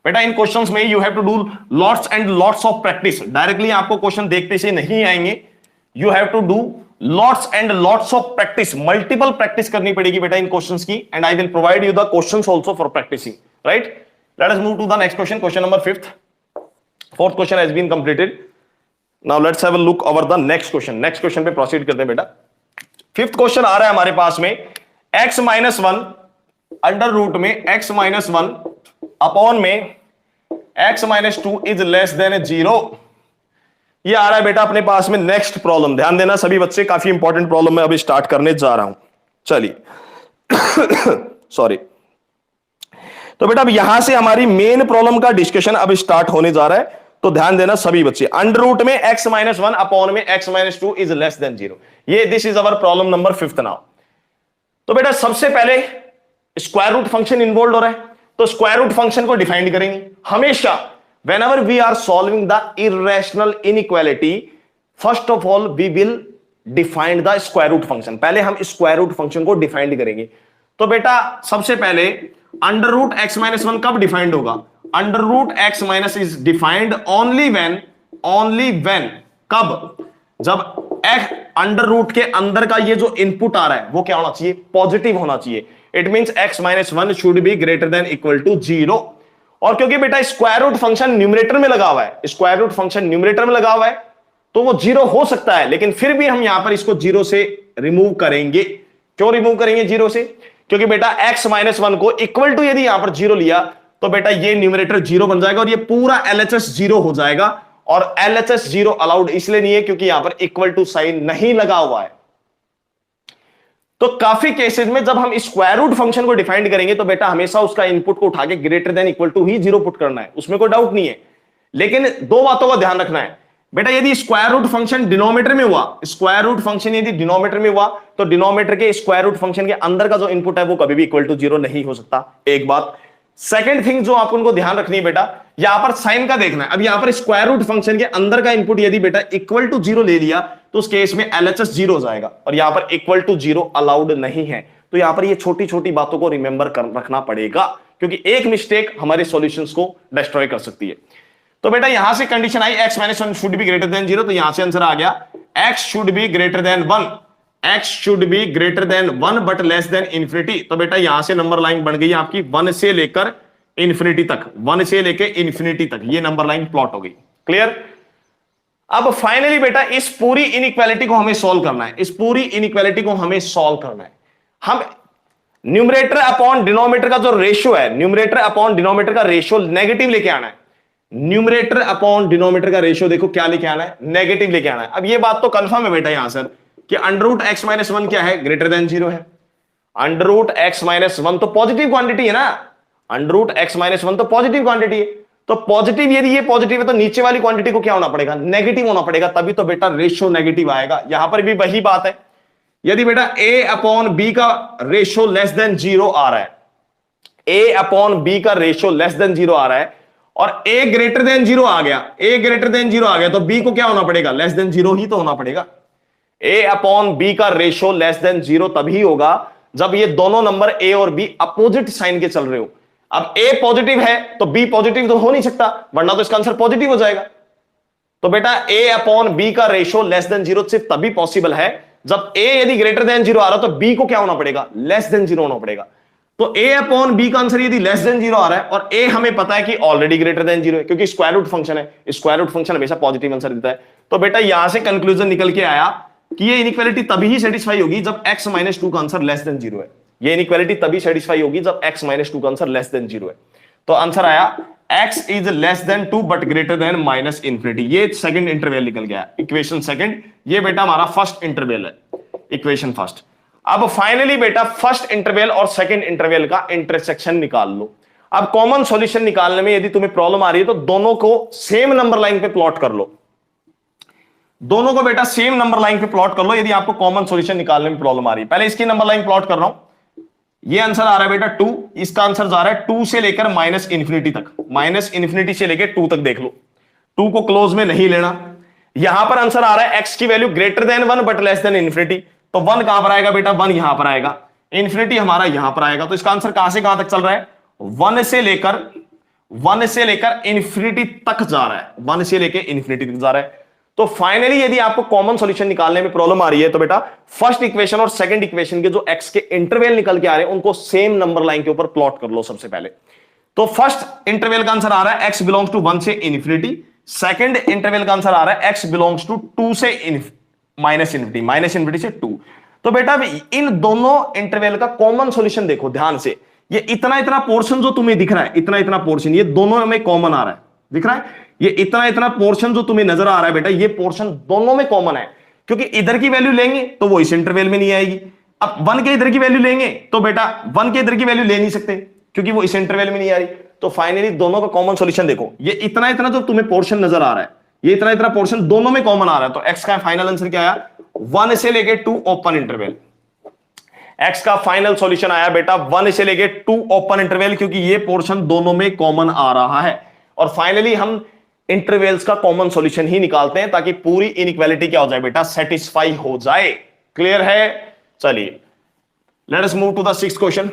A: बेटा इन क्वेश्चंस में you have to do lots and lots of practice. Directly आपको क्वेश्चन देखते से नहीं आएंगे, you have to do lots and lots of practice, multiple practice करनी पड़ेगी बेटा इन क्वेश्चंस की, and I will provide you the questions also for practicing, right. Let us move to the next question, question number 5th। Fourth question has been completed. Now let's have a look over the next question. Next question पे proceed करते हैं बेटा। 5th question आ रहा है हमारे पास में x माइनस 1 अंडर रूट में x माइनस 1 अपॉन में x minus 2 is less then 0। ये आ रहा है बेटा अपने पास में नेक्स्ट प्रॉब्लम। ध्यान देना सभी बच्चे, काफी इंपॉर्टेंट प्रॉब्लम मैं अभी स्टार्ट करने जा रहा हूं। चलिए सॉरी। तो बेटा अब यहां से हमारी मेन प्रॉब्लम का डिस्कशन अब स्टार्ट होने जा रहा है, तो ध्यान देना सभी बच्चे। अंडर रूट में x माइनस 1 अपॉन में x minus 2 is less then 0, ये this is our problem number 5th now. तो बेटा सबसे पहले स्क्वायर रूट फंक्शन इन्वॉल्व हो रहा है, तो स्क्वायर रूट फंक्शन को डिफाइन करेंगे हमेशा। whenever we are solving the irrational inequality, first of all we will define the square root function। पहले हम स्क्वायर रूट फंक्शन को डिफाइन करेंगे। तो बेटा सबसे पहले अंडर रूट एक्स माइनस 1 कब डिफाइंड होगा? Under root x minus is defined only when कब? जब एक्स अंडर रूट के अंदर का ये जो इनपुट आ रहा है वो क्या होना चाहिए? पॉजिटिव होना चाहिए। It means x minus 1 should be greater than equal to 0। और क्योंकि बेटा स्क्वायर रूट फंक्शन न्यूमरेटर में लगा हुआ है, स्क्वायर रूट फंक्शन न्यूमरेटर में लगा हुआ है, तो वो 0 हो सकता है, लेकिन फिर भी हम यहां पर इसको 0 से रिमूव करेंगे। क्यों रिमूव करेंगे 0 से? क्योंकि बेटा x माइनस 1 को इक्वल टू यदि यहां पर 0 लिया तो बेटा ये न्यूमरेटर 0 बन जाएगा और ये पूरा LHS 0 हो जाएगा। और LHS 0 अलाउड इसलिए नहीं है क्योंकि यहां पर इक्वल टू साइन नहीं लगा हुआ है। तो काफी केसेस में जब हम स्क्वायर रूट फंक्शन को डिफाइन करेंगे तो बेटा हमेशा उसका इनपुट को उठा के ग्रेटर देन इक्वल टू ही 0 पुट करना है, उसमें कोई डाउट नहीं है। लेकिन दो बातों का ध्यान रखना है बेटा, यदि स्क्वायर रूट फंक्शन डिनोमिनेटर में हुआ, स्क्वायर रूट फंक्शन यदि डिनोमिनेटर में हुआ तो डिनोमिनेटर के स्क्वायर रूट फंक्शन के अंदर का जो इनपुट है वो कभी भी इक्वल टू 0 नहीं हो सकता। एक बात। सेकंड थिंग जो आप उनको ध्यान रखनी है बेटा, यहां पर साइन का देखना है। अब यहां पर स्क्वायर रूट फंक्शन के अंदर का इनपुट यदि बेटा इक्वल टू 0 ले लिया तो उस केस में LHS 0 हो जाएगा और यहां पर इक्वल टू 0 अलाउड नहीं है। तो यहां पर ये छोटी छोटी बातों को रिमेंबर रखना पड़ेगा, क्योंकि एक मिस्टेक हमारे सॉल्यूशंस को डिस्ट्रॉय कर सकती है। तो बेटा यहां से कंडीशन आई x minus 1 should be greater than 0, तो यहां से आंसर आ गया x should be greater then 1, x should be greater then 1 but less than infinity. तो बेटा यहां से नंबर लाइन बन गई आपकी 1 से लेकर इंफिनिटी तक, 1 से लेकर इंफिनिटी तक ये नंबर लाइन प्लॉट हो गई। क्लियर? अब फाइनली बेटा इस पूरी इनइक्वालिटी को हमें सॉल्व करना है, इस पूरी इनइक्वालिटी को हमें सॉल्व करना है। हम न्यूमरेटर अपॉन डिनोमिनेटर का जो रेशियो है, न्यूमरेटर अपॉन डिनोमिनेटर का रेशियो नेगेटिव लेके आना है। न्यूमरेटर अपॉन डिनोमिनेटर का रेशियो देखो क्या लेके आना है? नेगेटिव लेके आना है। अब ये बात तो कंफर्म है बेटा यहां सर कि अंडर रूट एक्स माइनस 1 क्या है? ग्रेटर देन 0 है। अंडर रूट एक्स माइनस 1 तो पॉजिटिव क्वांटिटी है ना, अंडर रूट एक्स माइनस 1 तो पॉजिटिव क्वांटिटी है। तो पॉजिटिव यदि ये पॉजिटिव है तो नीचे वाली क्वांटिटी को क्या होना पड़ेगा? नेगेटिव होना पड़ेगा, तभी तो बेटा रेशियो नेगेटिव आएगा। यहां पर भी वही बात है, यदि बेटा a अपॉन b का रेशियो लेस देन 0 आ रहा है, a अपॉन b का रेशियो लेस देन 0 आ रहा है और a ग्रेटर देन 0 आ गया, a ग्रेटर देन 0 आ गया तो b को क्या होना पड़ेगा? लेस देन 0 ही तो होना पड़ेगा। a अपॉन b का रेशियो लेस देन 0 तभी होगा जब ये दोनों नंबर a और b अपोजिट साइन के चल रहे हो। अब a पॉजिटिव है तो b पॉजिटिव तो हो नहीं सकता, वरना तो इसका आंसर पॉजिटिव हो जाएगा। तो बेटा a अपॉन b का रेशियो लेस देन 0 सिर्फ तभी पॉसिबल है जब a यदि ग्रेटर देन 0 आ रहा तो b को क्या होना पड़ेगा? लेस देन 0 होना पड़ेगा। तो a अपॉन b का आंसर यदि लेस देन 0 आ रहा है और a हमें पता है कि ऑलरेडी ग्रेटर देन 0 है क्योंकि स्क्वायर रूट फंक्शन है, स्क्वायर रूट फंक्शन हमेशा पॉजिटिव आंसर देता है। तो बेटा यहां से कंक्लूजन निकल के आया कि ये इनइक्वालिटी तभी ही सेटिस्फाई होगी जब x माइनस 2 का आंसर लेस देन 0 है। ये इनइक्वालिटी तभी सेटिस्फाई होगी जब x माइनस 2 का आंसर लेस देन 0 है। तो आंसर आया x is less then 2 but greater then minus infinity. ये सेकंड इंटरवल निकल गया, इक्वेशन सेकंड। ये बेटा हमारा फर्स्ट इंटरवल है, इक्वेशन फर्स्ट। अब फाइनली बेटा फर्स्ट इंटरवल और सेकंड इंटरवल का इंटरसेक्शन निकाल लो। अब कॉमन सॉल्यूशन निकालने में यदि तुम्हें प्रॉब्लम आ रही है तो दोनों को सेम नंबर लाइन पे प्लॉट कर लो, दोनों को बेटा सेम नंबर लाइन पे प्लॉट कर लो यदि आपको कॉमन सॉल्यूशन निकालने में प्रॉब्लम आ रही है। पहले इसकी नंबर लाइन प्लॉट कर रहा हूं, ये आंसर आ रहा है बेटा 2, इसका आंसर जा रहा है 2 से लेकर माइनस इंफिनिटी तक, माइनस इंफिनिटी से लेकर 2 तक देख लो, 2 को क्लोज में नहीं लेना। यहां पर आंसर आ रहा है x की value greater then 1 but less than infinity, तो 1 कहां पर आएगा बेटा, 1 यहां पर आएगा, इंफिनिटी हमारा यहां पर आएगा। तो इसका आंसर कहां से कहां तक चल रहा है, 1 से लेकर इंफिनिटी तक जा रहा है, 1 से लेकर इंफिनिटी तक जा रहा है। तो फाइनली यदि आपको कॉमन सॉल्यूशन निकालने में प्रॉब्लम आ रही है तो बेटा फर्स्ट इक्वेशन और सेकंड इक्वेशन के जो x के इंटरवल निकल के आ रहे हैं उनको सेम नंबर लाइन के ऊपर प्लॉट कर लो सबसे पहले। तो फर्स्ट इंटरवल का आंसर आ रहा है x बिलोंग्स टू 1 से इंफिनिटी, सेकंड इंटरवल का आंसर आ रहा है x बिलोंग्स टू 2 से माइनस इंफिनिटी से 2। तो बेटा इन दोनों इंटरवल का कॉमन सॉल्यूशन देखो ध्यान से, ये इतना पोर्शन जो तुम्हें दिख रहा है, इतना पोर्शन ये दोनों में कॉमन आ रहा है, दिख रहा है, ये इतना पोर्शन जो तुम्हें नजर आ रहा है बेटा, ये पोर्शन दोनों में कॉमन है, क्योंकि इधर की वैल्यू लेंगे तो वो इस इंटरवल में नहीं आएगी। अब 1 के इधर की वैल्यू लेंगे तो बेटा 1 के इधर की वैल्यू ले नहीं सकते क्योंकि वो इस इंटरवल में नहीं आ रही। तो फाइनली दोनों का कॉमन सॉल्यूशन देखो, ये इतना जो तुम्हें पोर्शन नजर आ रहा है, ये इतना पोर्शन दोनों में कॉमन आ रहा है। तो x का फाइनल आंसर क्या आया, 1 से लेके 2 ओपन इंटरवल। x का फाइनल सॉल्यूशन आया बेटा 1 से लेके 2 ओपन इंटरवल, क्योंकि ये पोर्शन दोनों में कॉमन आ रहा है। और फाइनली हम इंटरवल्स का कॉमन सॉल्यूशन ही निकालते हैं ताकि पूरी इनइक्वालिटी क्या हो जाए बेटा, सेटिस्फाई हो जाए। क्लियर है, चलिए let us move to the sixth question.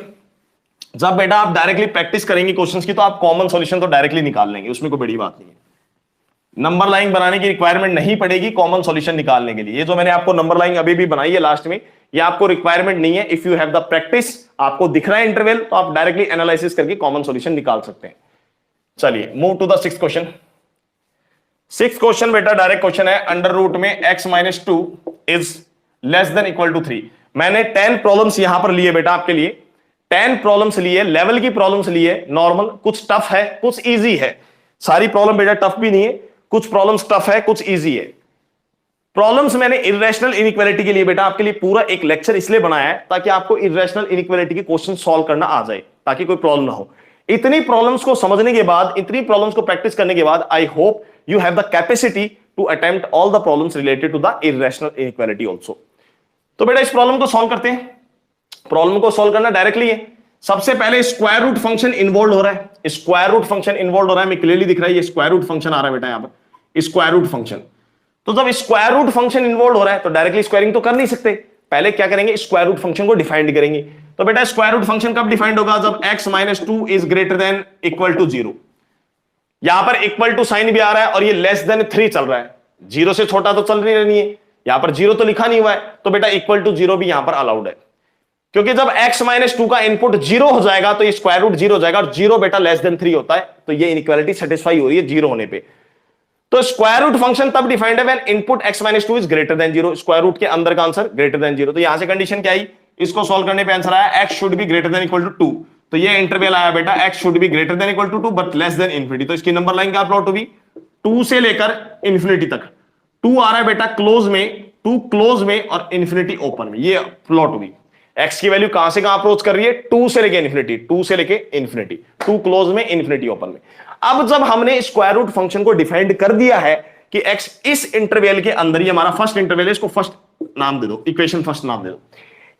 A: जब बेटा आप डायरेक्टली प्रैक्टिस करेंगे क्वेश्चंस की तो आप कॉमन सॉल्यूशन तो डायरेक्टली निकाल लेंगे, उसमें कोई बड़ी बात नहीं है, नंबर लाइन बनाने की रिक्वायरमेंट नहीं पड़ेगी कॉमन सॉल्यूशन निकालने के लिए। ये जो मैंने आपको नंबर लाइन अभी भी बनाई है लास्ट में, ये आपको रिक्वायरमेंट नहीं है। If you have the practice, आपको दिख रहा है इंटरवल तो आप डायरेक्टली एनालिसिस करके कॉमन सॉल्यूशन निकाल सकते हैं। चलिए move to the sixth question. Sixth question बेटा डायरेक्ट क्वेश्चन है, अंडर रूट में x minus 2 is less than equal to 3। मैंने 10 प्रॉब्लम्स यहां पर लिए बेटा आपके लिए, 10 प्रॉब्लम्स लिए, लेवल की प्रॉब्लम्स लिए, नॉर्मल, कुछ टफ है कुछ इजी है। सारी प्रॉब्लम बेटा टफ भी नहीं है, कुछ प्रॉब्लम्स टफ है कुछ इजी है। प्रॉब्लम्स मैंने इरेशनल इनइक्वालिटी के लिए बेटा आपके लिए पूरा एक लेक्चर इसलिए बनाया है ताकि आपको इरेशनल इनइक्वालिटी के क्वेश्चन सॉल्व करना आ जाए, ताकि कोई प्रॉब्लम ना हो। इतनी प्रॉब्लम्स को समझने के बाद, इतनी प्रॉब्लम्स को प्रैक्टिस करने के बाद, I hope you have the capacity to attempt all the problems related to the irrational inequality also। तो बेटा इस प्रॉब्लम को सॉल्व करते हैं। प्रॉब्लम को सॉल्व करना डायरेक्टली है। सबसे पहले स्क्वायर रूट फंक्शन इन्वॉल्व हो रहा है, स्क्वायर रूट फंक्शन इन्वॉल्व हो रहा है, मैं क्लियरली दिख रहा है, ये स्क्वायर रूट फंक्शन आ रहा है बेटा यहां पर, स्क्वायर रूट फंक्शन। तो जब स्क्वायर रूट फंक्शन इन्वॉल्व हो रहा है तो डायरेक्टली स्क्वायरिंग तो कर नहीं सकते, पहले क्या करेंगे, स्क्वायर रूट फंक्शन को डिफाइंड करेंगे। तो बेटा स्क्वायर रूट फंक्शन कब डिफाइंड होगा, जब x minus 2 is greater than equal to 0। यहां पर इक्वल टू साइन भी आ रहा है और ये लेस देन 3 चल रहा है, 0 से छोटा तो चल नहीं है, यहां पर 0 तो लिखा नहीं हुआ है, तो बेटा इक्वल टू 0 भी यहां पर अलाउड है, क्योंकि जब x माइनस 2 का इनपुट 0 हो जाएगा तो ये स्क्वायर रूट 0 हो जाएगा, और 0 बेटा लेस देन 3 होता है, तो ये इनइक्वालिटी सेटिस्फाई हो रही है 0 होने पे। तो स्क्वायर रूट फंक्शन तब डिफाइंड है when input x minus 2 is greater than 0, square root के अंदर का आंसर ग्रेटर देन 0। तो यहां से कंडीशन क्या आई, इसको सॉल्व करने पे आंसर आया x should be greater than equal to 2। तो ये इंटरवल आया बेटा x should be greater than equal to 2 but less than infinity. तो इसकी नंबर लाइन क्या प्लॉट होगी, 2 से लेकर इंफिनिटी तक, 2 आ रहा है बेटा क्लोज में, 2 क्लोज में और इंफिनिटी ओपन में, ये प्लॉट होगी। x की वैल्यू कहां से कहां अप्रोच कर रही है, 2 से लेके इंफिनिटी, 2 से लेके इंफिनिटी, 2 क्लोज में इंफिनिटी ओपन में। अब जब हमने स्क्वायर रूट फंक्शन को डिफाइंड कर दिया है कि x इस इंटरवल के अंदर, ये हमारा फर्स्ट इंटरवल है, इसको फर्स्ट नाम दे दो, इक्वेशन फर्स्ट नाम दे दो,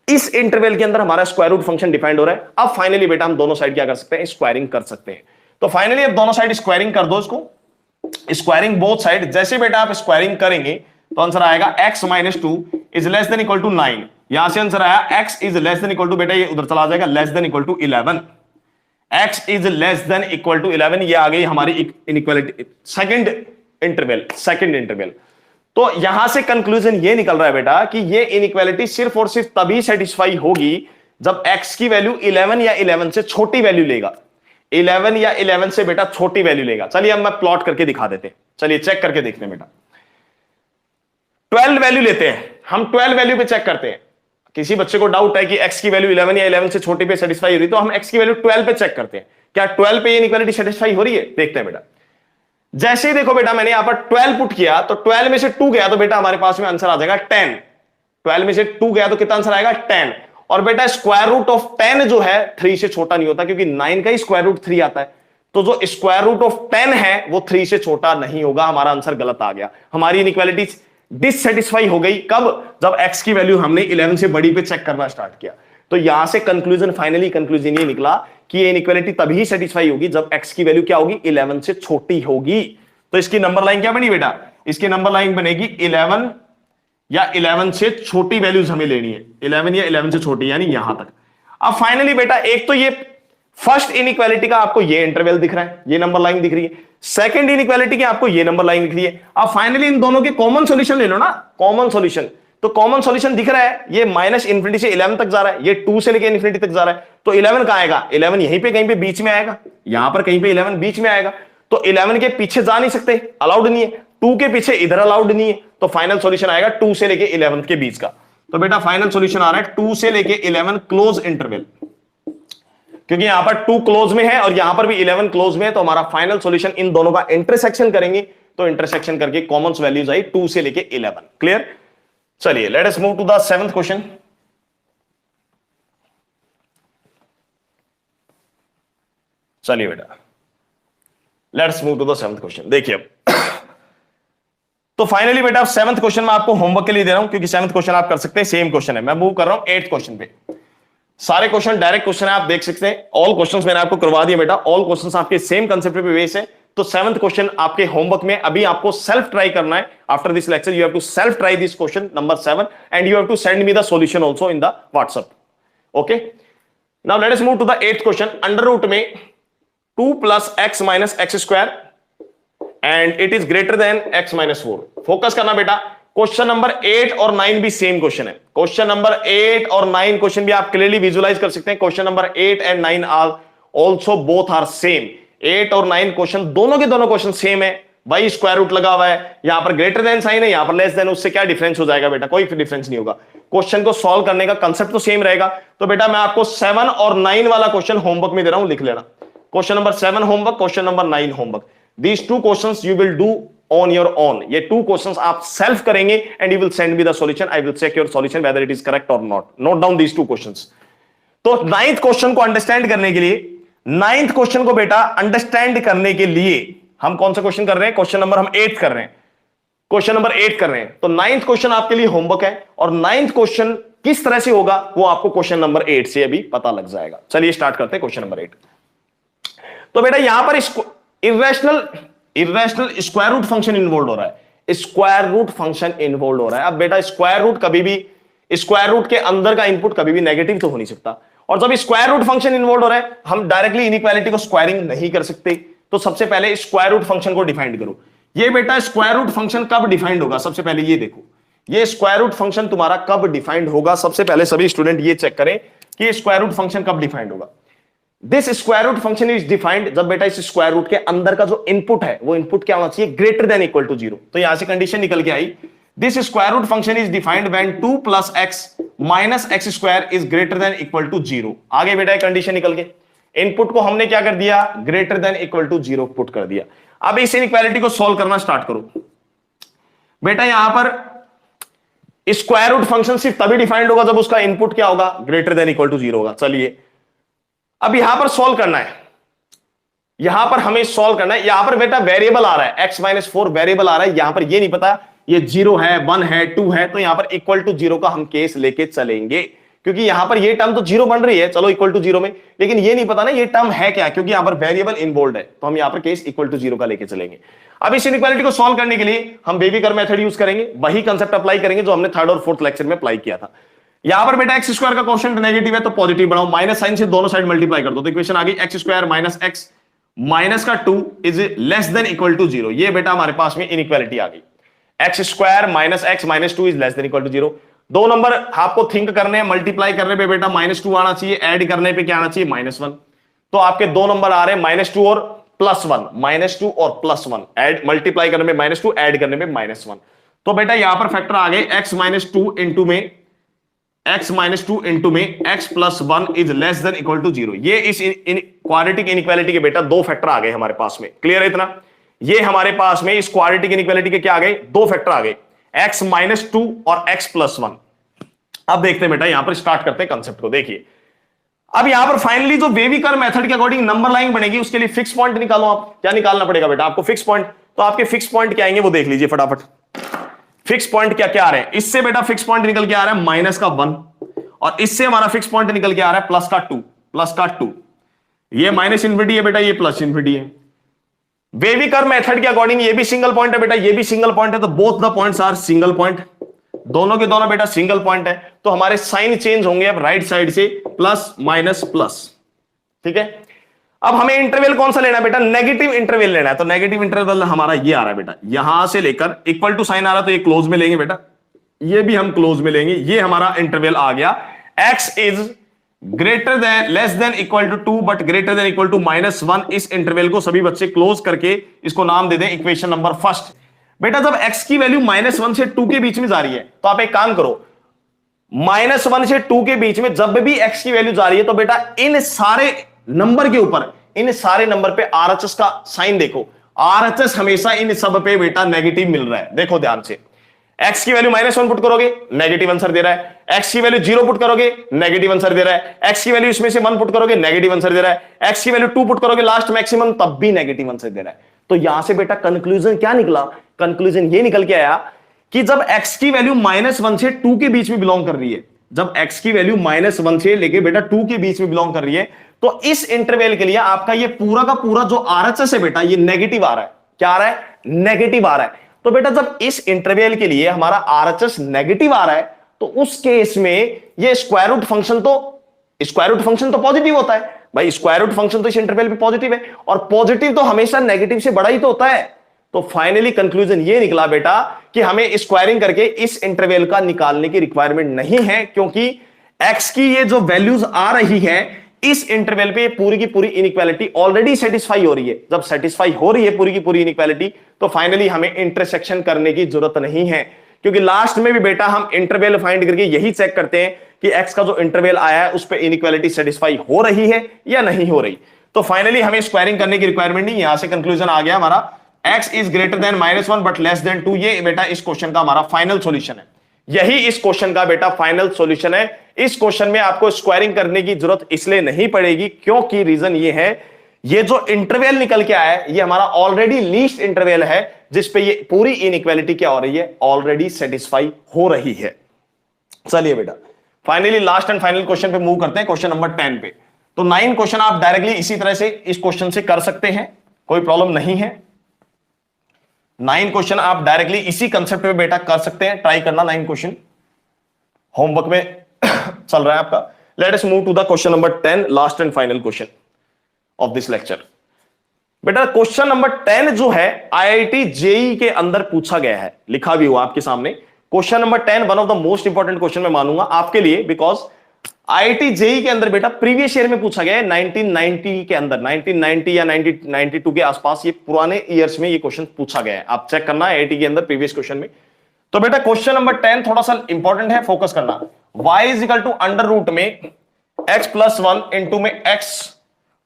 A: इस इंटरवल के अंदर हमारा स्क्वायर रूट फंक्शन डिफाइंड हो रहा है। अब फाइनली बेटा हम दोनों साइड क्या कर सकते हैं, स्क्वायरिंग कर सकते हैं। तो फाइनली अब दोनों साइड स्क्वायरिंग कर दो, इसको स्क्वायरिंग बोथ साइड। जैसे बेटा आप स्क्वायरिंग करेंगे तो आंसर आएगा x minus 2 is less than equal to 9। यहां से आंसर आया x is less than equal to, बेटा ये उधर चला जाएगा, less than equal to 11, x is less than equal to 11। ये आ गई हमारी इनइक्वालिटी सेकंड इंटरवल। तो यहां से कंक्लूजन ये निकल रहा है बेटा कि ये इनइक्वालिटी सिर्फ और सिर्फ तभी सेटिस्फाई होगी जब x की वैल्यू 11 या 11 से छोटी वैल्यू लेगा, 11 या 11 से बेटा छोटी वैल्यू लेगा। चलिए अब मैं प्लॉट करके दिखा देते हैं, चलिए चेक करके देखते हैं बेटा। 12 वैल्यू लेते हैं हम, 12 वैल्यू पे चेक करते हैं। किसी बच्चे को डाउट है कि x की वैल्यू 11 या 11 से छोटी पे सेटिस्फाई हो रही, तो हम x की वैल्यू 12 पे चेक करते हैं, क्या 12 पे ये इनइक्वालिटी सेटिस्फाई हो रही है, देखते हैं बेटा। जैसे ही देखो बेटा मैंने यहां पर 12 पुट किया तो 12 में से 2 गया तो बेटा हमारे पास में आंसर आ जाएगा 10। 12 में से 2 गया तो कितना आंसर आएगा 10। और बेटा स्क्वायर रूट ऑफ 10 जो है 3 से छोटा नहीं होता, क्योंकि 9 का ही स्क्वायर रूट 3 आता है, तो जो स्क्वायर रूट ऑफ 10 है वो 3 से छोटा नहीं होगा। हमारा आंसर गलत आ गया, हमारी इनइक्वालिटी डिससेटिस्फाई हो गई। कब, जब x की वैल्यू हमने 11 से बड़ी पे चेक करना स्टार्ट किया। तो यहां से कंक्लूजन, फाइनली कंक्लूजन ये निकला कि ये इनइक्वालिटी तभी सेटिस्फाई होगी जब x की वैल्यू क्या होगी, 11 से छोटी होगी। तो इसकी नंबर लाइन क्या बनी बेटा, इसकी नंबर लाइन बनेगी 11 या 11 से छोटी वैल्यूज हमें लेनी है, 11 या 11 से छोटी, यानी यहां तक। अब फाइनली बेटा एक तो ये फर्स्ट इनइक्वालिटी का आपको ये इंटरवल दिख रहा है, ये नंबर लाइन दिख रही है, सेकंड इनइक्वालिटी की आपको ये नंबर लाइन दिख रही है। अब फाइनली इन दोनों के कॉमन सॉल्यूशन ले लो ना, कॉमन सॉल्यूशन। तो कॉमन सॉल्यूशन दिख रहा है, ये माइनस इंफिनिटी से 11 तक जा रहा है, ये 2 से लेकर इंफिनिटी तक जा रहा है, तो 11 कहां आएगा, 11 यहीं पे कहीं पे बीच में आएगा, यहां पर कहीं पे 11 बीच में आएगा। तो 11 के पीछे जा नहीं सकते, अलाउड नहीं है, 2 के पीछे इधर अलाउड नहीं है, तो फाइनल सॉल्यूशन आएगा 2 से लेके 11 के बीच का। तो बेटा फाइनल सॉल्यूशन आ रहा है 2 से लेके 11 क्लोज इंटरवल, क्योंकि यहां पर 2 क्लोज में है और यहां पर भी 11 क्लोज में है, तो हमारा फाइनल सॉल्यूशन इन दोनों का इंटरसेक्शन करेंगे, तो इंटरसेक्शन करके कॉमन वैल्यूज आई 2 से लेके 11। क्लियर? चलिए let us move to the 7th question. चलिए बेटा let us move to the 7th question. देखिए अब तो फाइनली बेटा 7th क्वेश्चन में आपको होमवर्क के लिए दे रहा हूं, क्योंकि 7th क्वेश्चन आप कर सकते हैं, सेम क्वेश्चन है। मैं मूव कर रहा हूं 8th क्वेश्चन पे। सारे क्वेश्चन डायरेक्ट क्वेश्चन है, आप देख सकते हैं। ऑल क्वेश्चंस मैंने आपको करवा दिया बेटा, ऑल क्वेश्चंस आपके सेम कंसेप्ट पे बेस है। तो 7th क्वेश्चन आपके होमवर्क में अभी आपको सेल्फ ट्राई करना है। After this lecture you have to self try this question number 7 and you have to send me the solution also in the WhatsApp. Okay, now let us move to the 8th question. Under root में 2 + x - x² and it is greater than x - 4। Focus करना बेटा, question number 8 और 9 भी same question है। Question number 8 और 9 question भी आप clearly visualise कर सकते हैं। Question number 8 and 9 are also both are same. 8 और 9 क्वेश्चन दोनों के दोनों क्वेश्चन सेम है भाई। स्क्वायर रूट लगा हुआ है, यहां पर ग्रेटर देन साइन है, यहां पर लेस देन, उससे क्या डिफरेंस हो जाएगा बेटा, कोई डिफरेंस नहीं होगा। क्वेश्चन को सॉल्व करने का कंसेप्ट तो सेम रहेगा। तो बेटा मैं आपको 7 और 9 वाला क्वेश्चन होमवर्क में दे रहा हूं, लिख लेना। Question number 7 homework, question number 9 homework. These 2 questions you will do on your own। ये 2 क्वेश्चंस आप सेल्फ करेंगे and you will send me the solution. I will check your solution whether it is correct और not. Note down these 2 questions. तो 9th question को understand करने के लिए, 9th question को बेटा अंडरस्टैंड करने के लिए हम कौन सा क्वेश्चन कर रहे हैं, क्वेश्चन नंबर हम 8 कर रहे हैं, क्वेश्चन नंबर 8 कर रहे हैं। तो 9th क्वेश्चन आपके लिए होमवर्क है और 9th क्वेश्चन किस तरह से होगा वो आपको क्वेश्चन नंबर 8 से अभी पता लग जाएगा। चलिए स्टार्ट करते हैं क्वेश्चन नंबर 8। तो बेटा यहां पर irrational square root function involve हो रहा है, स्क्वायर रूट फंक्शन इन्वॉल्व हो रहा है। अब बेटा स्क्वायर रूट कभी भी, स्क्वायर रूट के अंदर का इनपुट कभी भी नेगेटिव तो हो नहीं सकता, और जब स्क्वायर रूट फंक्शन इन्वॉल्व हो रहा है हम डायरेक्टली इनइक्वालिटी को स्क्वायरिंग नहीं कर सकते। तो सबसे पहले स्क्वायर रूट फंक्शन को डिफाइन करो। ये बेटा स्क्वायर रूट फंक्शन कब डिफाइंड होगा, सबसे पहले ये देखो, ये स्क्वायर रूट फंक्शन तुम्हारा कब डिफाइंड होगा। सबसे पहले सभी स्टूडेंट ये चेक करें कि स्क्वायर रूट फंक्शन कब डिफाइंड होगा। This square root function is defined जब बेटा इस स्क्वायर रूट के अंदर का जो इनपुट है वो इनपुट क्या होना चाहिए, ग्रेटर देन इक्वल टू 0। तो यहां से कंडीशन निकल के आई, this square root function is defined when 2 + x - x² is greater than equal to 0। आगे बेटा कंडीशन निकल के इनपुट को हमने क्या कर दिया, greater than equal to 0 put कर दिया। अब इस इनइक्वालिटी को सॉल्व करना स्टार्ट करो बेटा। यहां पर स्क्वायर रूट फंक्शन सिर्फ तभी डिफाइंड होगा जब उसका इनपुट क्या होगा, ग्रेटर देन इक्वल टू 0 होगा। चलिए अब यहां पर सॉल्व करना है, यहां पर हमें सॉल्व करना है। यहां पर बेटा वेरिएबल आ रहा है, x - 4 वेरिएबल आ रहा है। यहां पर ये नहीं पता ये 0 है, 1 है, 2 है, तो यहां पर इक्वल टू 0 का हम केस लेके चलेंगे, क्योंकि यहां पर ये टर्म तो 0 बन रही है, चलो इक्वल टू 0 में, लेकिन ये नहीं पता ना ये टर्म है क्या, क्योंकि यहां पर वेरिएबल इन्वॉल्व है। तो हम यहां पर केस इक्वल टू 0 का लेके चलेंगे। अब इस इनइक्वालिटी को सॉल्व करने के लिए हम बेबी कर्व मेथड यूज करेंगे, वही कंसेप्ट अप्लाई करेंगे जो हमने 3rd और 4th लेक्चर में अप्लाई किया था। यहां पर बेटा x² का क्वोशिएंट नेगेटिव है तो पॉजिटिव बनाओ, माइनस साइन से दोनों साइड मल्टीप्लाई कर दो, तो इक्वेशन आ गई x² - x माइनस का 2 is less than equal to 0। ये बेटा हमारे पास में इनइक्वालिटी आ गई, x² - x - 2 is less than equal to 0। 2 number आपको थिंक करने हैं, मल्टीप्लाई करने पे बेटा -2 आना चाहिए, ऐड करने पे क्या आना चाहिए, -1। तो आपके 2 नंबर आ रहे हैं -2 और +1, -2 और +1, ऐड मल्टीप्लाई करने पे -2, ऐड करने पे -1। तो बेटा यहां पर फैक्टर आ गए x - 2 इंटू में x - 2 इंटू में x + 1 is less than equal to 0। ये इस क्वाड्रेटिक इनइक्वालिटी के बेटा 2 फैक्टर आ गए हमारे पास में। क्लियर है इतना? ये हमारे पास में इस क्वाड्रेटिक इनइक्वालिटी के क्या आ गए, 2 फैक्टर आ गए, x - 2 और x + 1। अब देखते हैं बेटा, यहां पर स्टार्ट करते हैं कंसेप्ट को। देखिए अब यहां पर फाइनली जो वेवी कर्व मेथड के अकॉर्डिंग नंबर लाइन बनेगी, उसके लिए फिक्स पॉइंट निकालो। आप क्या निकालना पड़ेगा बेटा आपको, फिक्स पॉइंट। तो आपके फिक्स पॉइंट क्या आएंगे वो देख लीजिए फटाफट। फिक्स पॉइंट क्या क्या आ रहे हैं इससे बेटा, फिक्स पॉइंट निकल के आ रहा है -1 और इससे हमारा फिक्स पॉइंट निकल के आ रहा है प्लस का 2। ये माइनस इन्फिनिटी है बेटा, ये प्लस इन्फिनिटी है। वेवी कर्व मेथड के अकॉर्डिंग ये भी सिंगल पॉइंट है बेटा, ये भी सिंगल पॉइंट है, तो both the points are single point, दोनों के दोनों बेटा सिंगल पॉइंट है। तो हमारे साइन चेंज होंगे अब राइट साइड से प्लस माइनस प्लस, ठीक है। अब हमें इंटरवल कौन सा लेना है बेटा, नेगेटिव इंटरवल लेना है। तो नेगेटिव इंटरवल हमारा ये आ रहा है बेटा, यहां से लेकर इक्वल टू साइन आ रहा है, तो ये क्लोज में लेंगे बेटा, ये भी हम क्लोज में लेंगे। ये हमारा इंटरवल आ गया, x is greater than less than equal to 2 but greater than equal to -1। इस इंटरवल को सभी बच्चे क्लोज करके इसको नाम दे दें इक्वेशन नंबर फर्स्ट। बेटा जब x की वैल्यू -1 से 2 के बीच में जा रही है, तो आप एक काम करो, -1 से 2 के बीच में जब भी x की वैल्यू जा रही है, तो बेटा इन सारे नंबर के ऊपर, इन सारे नंबर पे RHS का साइन देखो। RHS हमेशा इन सब पे बेटा नेगेटिव मिल रहा है। देखो ध्यान से, x की वैल्यू -1 पुट करोगे नेगेटिव आंसर दे रहा है, x की वैल्यू 0 पुट करोगे नेगेटिव आंसर दे रहा है, x की वैल्यू इसमें से 1 पुट करोगे नेगेटिव आंसर दे रहा है, x की वैल्यू 2 पुट करोगे लास्ट मैक्सिमम तब भी नेगेटिव आंसर दे रहा है। तो यहां से बेटा कंक्लूजन क्या निकला, कंक्लूजन ये निकल के आया कि जब x की वैल्यू -1 से 2 के बीच में बिलोंग कर रही है, जब x की वैल्यू -1 से लेके बेटा 2 के बीच में बिलोंग कर रही है, तो इस इंटरवल के लिए आपका ये पूरा का पूरा जो RHS है बेटा, ये नेगेटिव आ रहा है। क्या आ रहा है, नेगेटिव आ रहा है। तो बेटा जब इस इंटरवल के लिए हमारा RHS नेगेटिव आ रहा है, तो उस केस में ये स्क्वायर रूट फंक्शन तो पॉजिटिव होता है भाई, स्क्वायर रूट फंक्शन तो इस इंटरवल पे पॉजिटिव है, और पॉजिटिव तो हमेशा नेगेटिव से बड़ा ही तो होता है। तो फाइनली कंक्लूजन ये निकला बेटा कि हमें स्क्वायरिंग करके इस इंटरवल का निकालने की रिक्वायरमेंट नहीं है, क्योंकि x की ये जो वैल्यूज आ रही है इस इंटरवल पे पूरी की पूरी इनइक्वालिटी ऑलरेडी सेटिस्फाई हो रही है। जब सेटिस्फाई हो रही है पूरी की पूरी इनइक्वालिटी, तो फाइनली हमें इंटरसेक्शन करने की जरूरत नहीं है, क्योंकि लास्ट में भी बेटा हम इंटरवल फाइंड करके यही चेक करते हैं कि x का जो इंटरवल आया है उस पे इनइक्वालिटी सेटिस्फाई हो रही है या नहीं हो रही। तो फाइनली हमें स्क्वायरिंग करने की रिक्वायरमेंट नहीं। यहां से कंक्लूजन आ गया हमारा x is greater then -1 but less then 2। ये बेटा इस क्वेश्चन का हमारा फाइनल सॉल्यूशन है, यही इस क्वेश्चन का बेटा फाइनल सॉल्यूशन है। इस क्वेश्चन में आपको स्क्वायरिंग करने की जरूरत इसलिए नहीं पड़ेगी क्योंकि रीजन ये है, ये जो इंटरवल निकल के आया है ये हमारा ऑलरेडी लीस्ट इंटरवल है, जिस पे ये पूरी इनइक्वालिटी क्या हो रही है, ऑलरेडी सेटिस्फाई हो रही है। चलिए बेटा finally last and final question पे मूव करते हैं, क्वेश्चन नंबर 10 पे। तो 9 क्वेश्चन आप डायरेक्टली इसी तरह से इस क्वेश्चन से कर सकते हैं, कोई प्रॉब्लम नहीं है। 9 क्वेश्चन आप डायरेक्टली इसी कंसेप्ट पे बेटा कर सकते हैं, ट्राई करना 9 क्वेश्चन होमवर्क में चल रहा है आपका। Let us move to the question number 10, last and final question of this lecture. बेटा क्वेश्चन नंबर 10 जो है IIT JEE के अंदर पूछा गया है, लिखा भी हुआ आपके सामने। Question number 10 one of the most important question मैं मानूंगा आपके लिए, बिकॉज IIT JEE के अंदर बेटा प्रीवियस ईयर में पूछा गया है 1990 के अंदर, 1990 या 1992 के आसपास, ये पुराने ईयर्स में ये क्वेश्चन पूछा गया है। आप चेक करना IIT के अंदर प्रीवियस क्वेश्चन में। तो बेटा क्वेश्चन नंबर 10 थोड़ा सा इंपॉर्टेंट है, फोकस करना। y is equal to under root में x प्लस 1 इंटू में x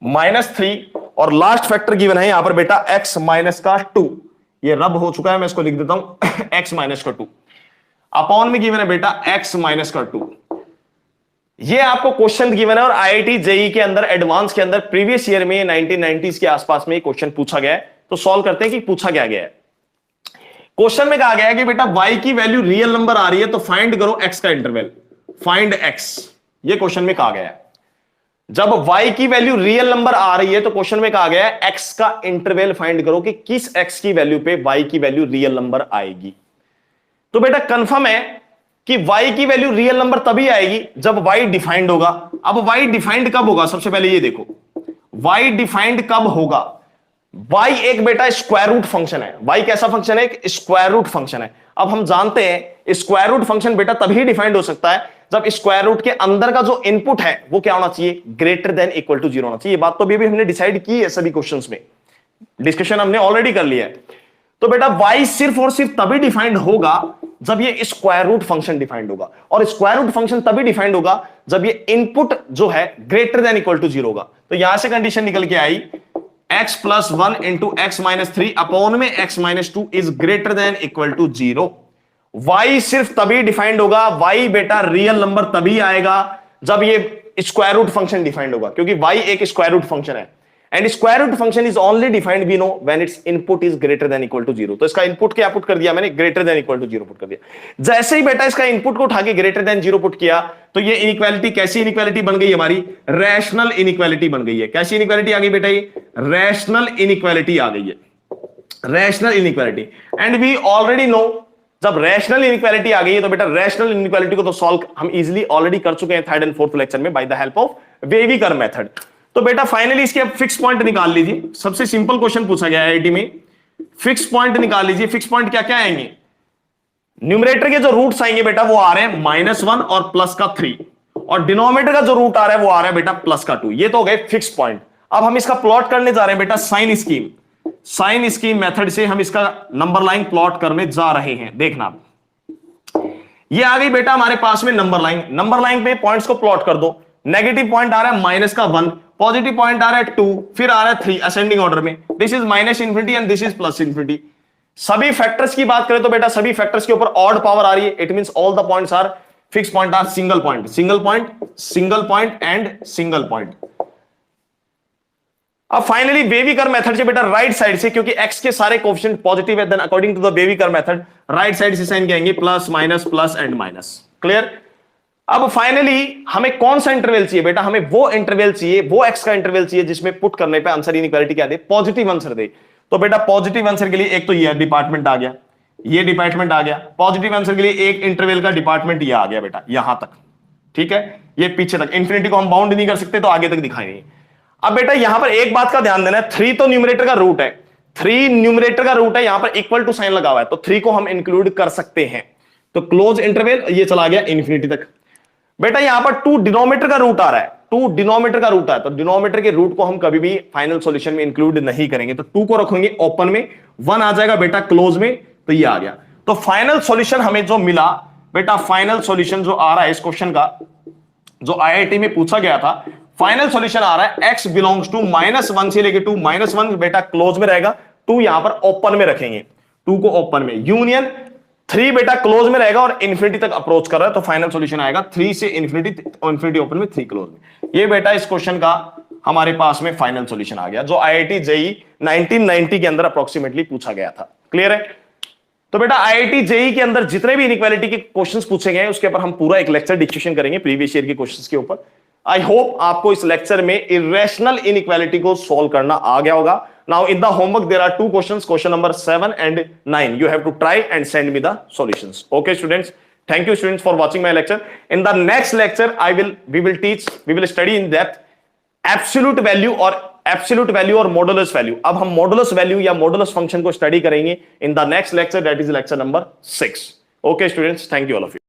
A: माइनस 3 और लास्ट फैक्टर गिवन है यहां पर बेटा x माइनस का 2। ये रब हो चुका है, मैं इसको लिख देता हूं x माइनस का 2 अपॉन में गिवन है बेटा x माइनस का 2। ये आपको क्वेश्चन गिवन है और IIT JEE के अंदर एडवांस के अंदर प्रीवियस ईयर में 1990s के आसपास में क्वेश्चन पूछा गया है। तो सॉल्व करते हैं कि पूछा क्या गया है। क्वेश्चन में कहा गया है कि बेटा y की वैल्यू रियल नंबर आ रही है तो फाइंड करो x का इंटरवल, फाइंड x। ये क्वेश्चन में कहा गया है। जब y की वैल्यू रियल नंबर आ रही है तो क्वेश्चन में कहा गया है x का इंटरवल फाइंड करो कि किस x की वैल्यू पे y की वैल्यू रियल नंबर आएगी। तो बेटा कंफर्म है कि y की वैल्यू रियल नंबर तभी आएगी जब y डिफाइंड होगा। अब y डिफाइंड कब होगा, सबसे पहले ये देखो y डिफाइंड कब होगा। y एक बेटा स्क्वायर रूट फंक्शन है। y कैसा फंक्शन है, एक स्क्वायर रूट फंक्शन है। अब हम जानते हैं स्क्वायर रूट फंक्शन बेटा तभी डिफाइंड हो सकता है जब स्क्वायर रूट के अंदर का जो इनपुट है वो क्या होना चाहिए, ग्रेटर देन इक्वल टू 0 होना चाहिए। ये बात तो अभी हमने डिसाइड की है, सभी क्वेश्चंस में डिस्कशन हमने ऑलरेडी कर लिया है। तो बेटा y सिर्फ और सिर्फ तभी डिफाइंड होगा जब ये स्क्वायर रूट फंक्शन डिफाइंड होगा, और स्क्वायर रूट फंक्शन तभी डिफाइंड होगा जब ये इनपुट जो है ग्रेटर देन इक्वल टू 0 होगा। तो यहां से कंडीशन निकल के आई x plus 1 into x minus 3 upon में x minus 2 is greater than equal to 0। y सिर्फ तभी डिफाइंड होगा, y बेटा रियल नंबर तभी आएगा जब ये स्क्वायर रूट फंक्शन डिफाइंड होगा, क्योंकि y एक स्क्वायर रूट फंक्शन है। And square root function is only defined we know when its input is greater than equal to 0। तो इसका इनपुट क्या पुट कर दिया मैंने, greater than equal to 0 put कर दिया। जैसे ही बेटा इसका इनपुट को उठा के ग्रेटर देन 0 पुट किया तो ये इनइक्वालिटी कैसी इनइक्वालिटी बन गई हमारी, रैशनल इनइक्वालिटी बन गई है। कैसी इनइक्वालिटी आ गई बेटा, ये रैशनल इनइक्वालिटी आ गई है, rational inequality. And we already know जब रैशनल इनइक्वालिटी आ गई है तो बेटा रैशनल इनइक्वालिटी को तो सॉल्व हम इजीली ऑलरेडी कर चुके हैं थर्ड एंड फोर्थ लेक्चर में by the help of wavy curve method. तो बेटा फाइनली इसके अब फिक्स पॉइंट निकाल लीजिए। सबसे सिंपल क्वेश्चन पूछा गया है आईआईटी में, फिक्स पॉइंट निकाल लीजिए। फिक्स पॉइंट क्या क्या आएंगे, न्यूमरेटर के जो रूट्स आएंगे बेटा वो आ रहे हैं -1 और प्लस का 3, और डिनोमिनेटर का जो रूट आ रहा है वो आ रहा है बेटा प्लस का 2। ये तो हो गए फिक्स पॉइंट। अब हम इसका प्लॉट करने जा रहे हैं बेटा sign scheme, sign scheme method से हम इसका नंबर लाइन प्लॉट करने जा रहे हैं। देखना ये आ गई बेटा हमारे पास में नंबर लाइन। नंबर लाइन पे पॉइंट्स को प्लॉट कर दो। नेगेटिव पॉइंट आ रहा है -1, पॉजिटिव पॉइंट आ रहा है 2, फिर आ रहा है 3 असेंडिंग ऑर्डर में। This is -∞ and this is +∞। सभी फैक्टर्स की बात करें तो बेटा सभी फैक्टर्स के ऊपर ऑड पावर आ रही है। It means all the points are fix point are single point, single point, single point and single point. अब फाइनली वेविकर मेथड से बेटा राइट साइड से, क्योंकि x के सारे कोएफिशिएंट पॉजिटिव है, then according to the wavy curve method right side से sign करेंगे plus minus plus and minus. Clear. अब फाइनली हमें कौन सा इंटरवल चाहिए बेटा, हमें वो इंटरवल चाहिए, वो x का इंटरवल चाहिए जिसमें पुट करने पे आंसर इनइक्वालिटी क्या दे, पॉजिटिव आंसर दे। तो बेटा पॉजिटिव आंसर के लिए एक तो ये डिपार्टमेंट आ गया, ये डिपार्टमेंट आ गया। पॉजिटिव आंसर के लिए एक इंटरवल का डिपार्टमेंट ये आ गया बेटा यहां तक, ठीक है। ये पीछे तक, इंफिनिटी को हम बाउंड नहीं कर सकते तो आगे तक दिखाएंगे। अब बेटा यहां पर एक बात का ध्यान देना है, 3 तो न्यूमरेटर का रूट है, 3 न्यूमरेटर का रूट है, यहां पर इक्वल टू साइन लगा हुआ है तो 3 को हम इंक्लूड कर सकते हैं। तो क्लोज इंटरवल ये चला गया इंफिनिटी तक। बेटा यहां पर 2 डिनोमिनेटर का रूट आ रहा है, 2 डिनोमिनेटर का रूट है, तो डिनोमिनेटर के रूट को हम कभी भी फाइनल सॉल्यूशन में इंक्लूड नहीं करेंगे। तो 2 को रखेंगे ओपन में, 1 आ जाएगा बेटा क्लोज में, तो ये आ गया। तो फाइनल सॉल्यूशन हमें जो मिला बेटा, फाइनल सॉल्यूशन जो आ रहा है इस क्वेश्चन का, जो आईआईटी में पूछा गया था, फाइनल सॉल्यूशन आ रहा है x बिलोंग्स टू -1 से लेके 2, -1 बेटा क्लोज में रहेगा, 2 यहां पर ओपन में रखेंगे, 2 को ओपन में, यूनियन 3 बेटा क्लोज में रहेगा और इन्फिनिटी तक अप्रोच कर रहा है, तो फाइनल सॉल्यूशन आएगा 3 से इन्फिनिटी, इन्फिनिटी ओपन में 3 क्लोज में। ये बेटा इस क्वेश्चन का हमारे पास में फाइनल सॉल्यूशन आ गया, जो आईआईटी जेईई 1990 के अंदर अप्रोक्सीमेटली पूछा गया था। क्लियर है। तो बेटा आईआईटी जेईई के अंदर जितने भी इनइक्वालिटी के क्वेश्चंस पूछे गए उसके ऊपर हम पूरा एक लेक्चर डिस्कशन करेंगे प्रीवियस ईयर के क्वेश्चंस के ऊपर। आई होप आपको इस लेक्चर में इरेशनल इनइक्वालिटी को सॉल्व करना आ गया होगा। Now in the homework there are 2 questions, question number 7 and 9. You have to try and send me the solutions. Okay students, thank you students for watching my lecture. In the next lecture we will study in depth absolute value और modulus value. अब हम modulus value या modulus function को study करेंगे in the next lecture, that is lecture number 6. Okay students, thank you all of you.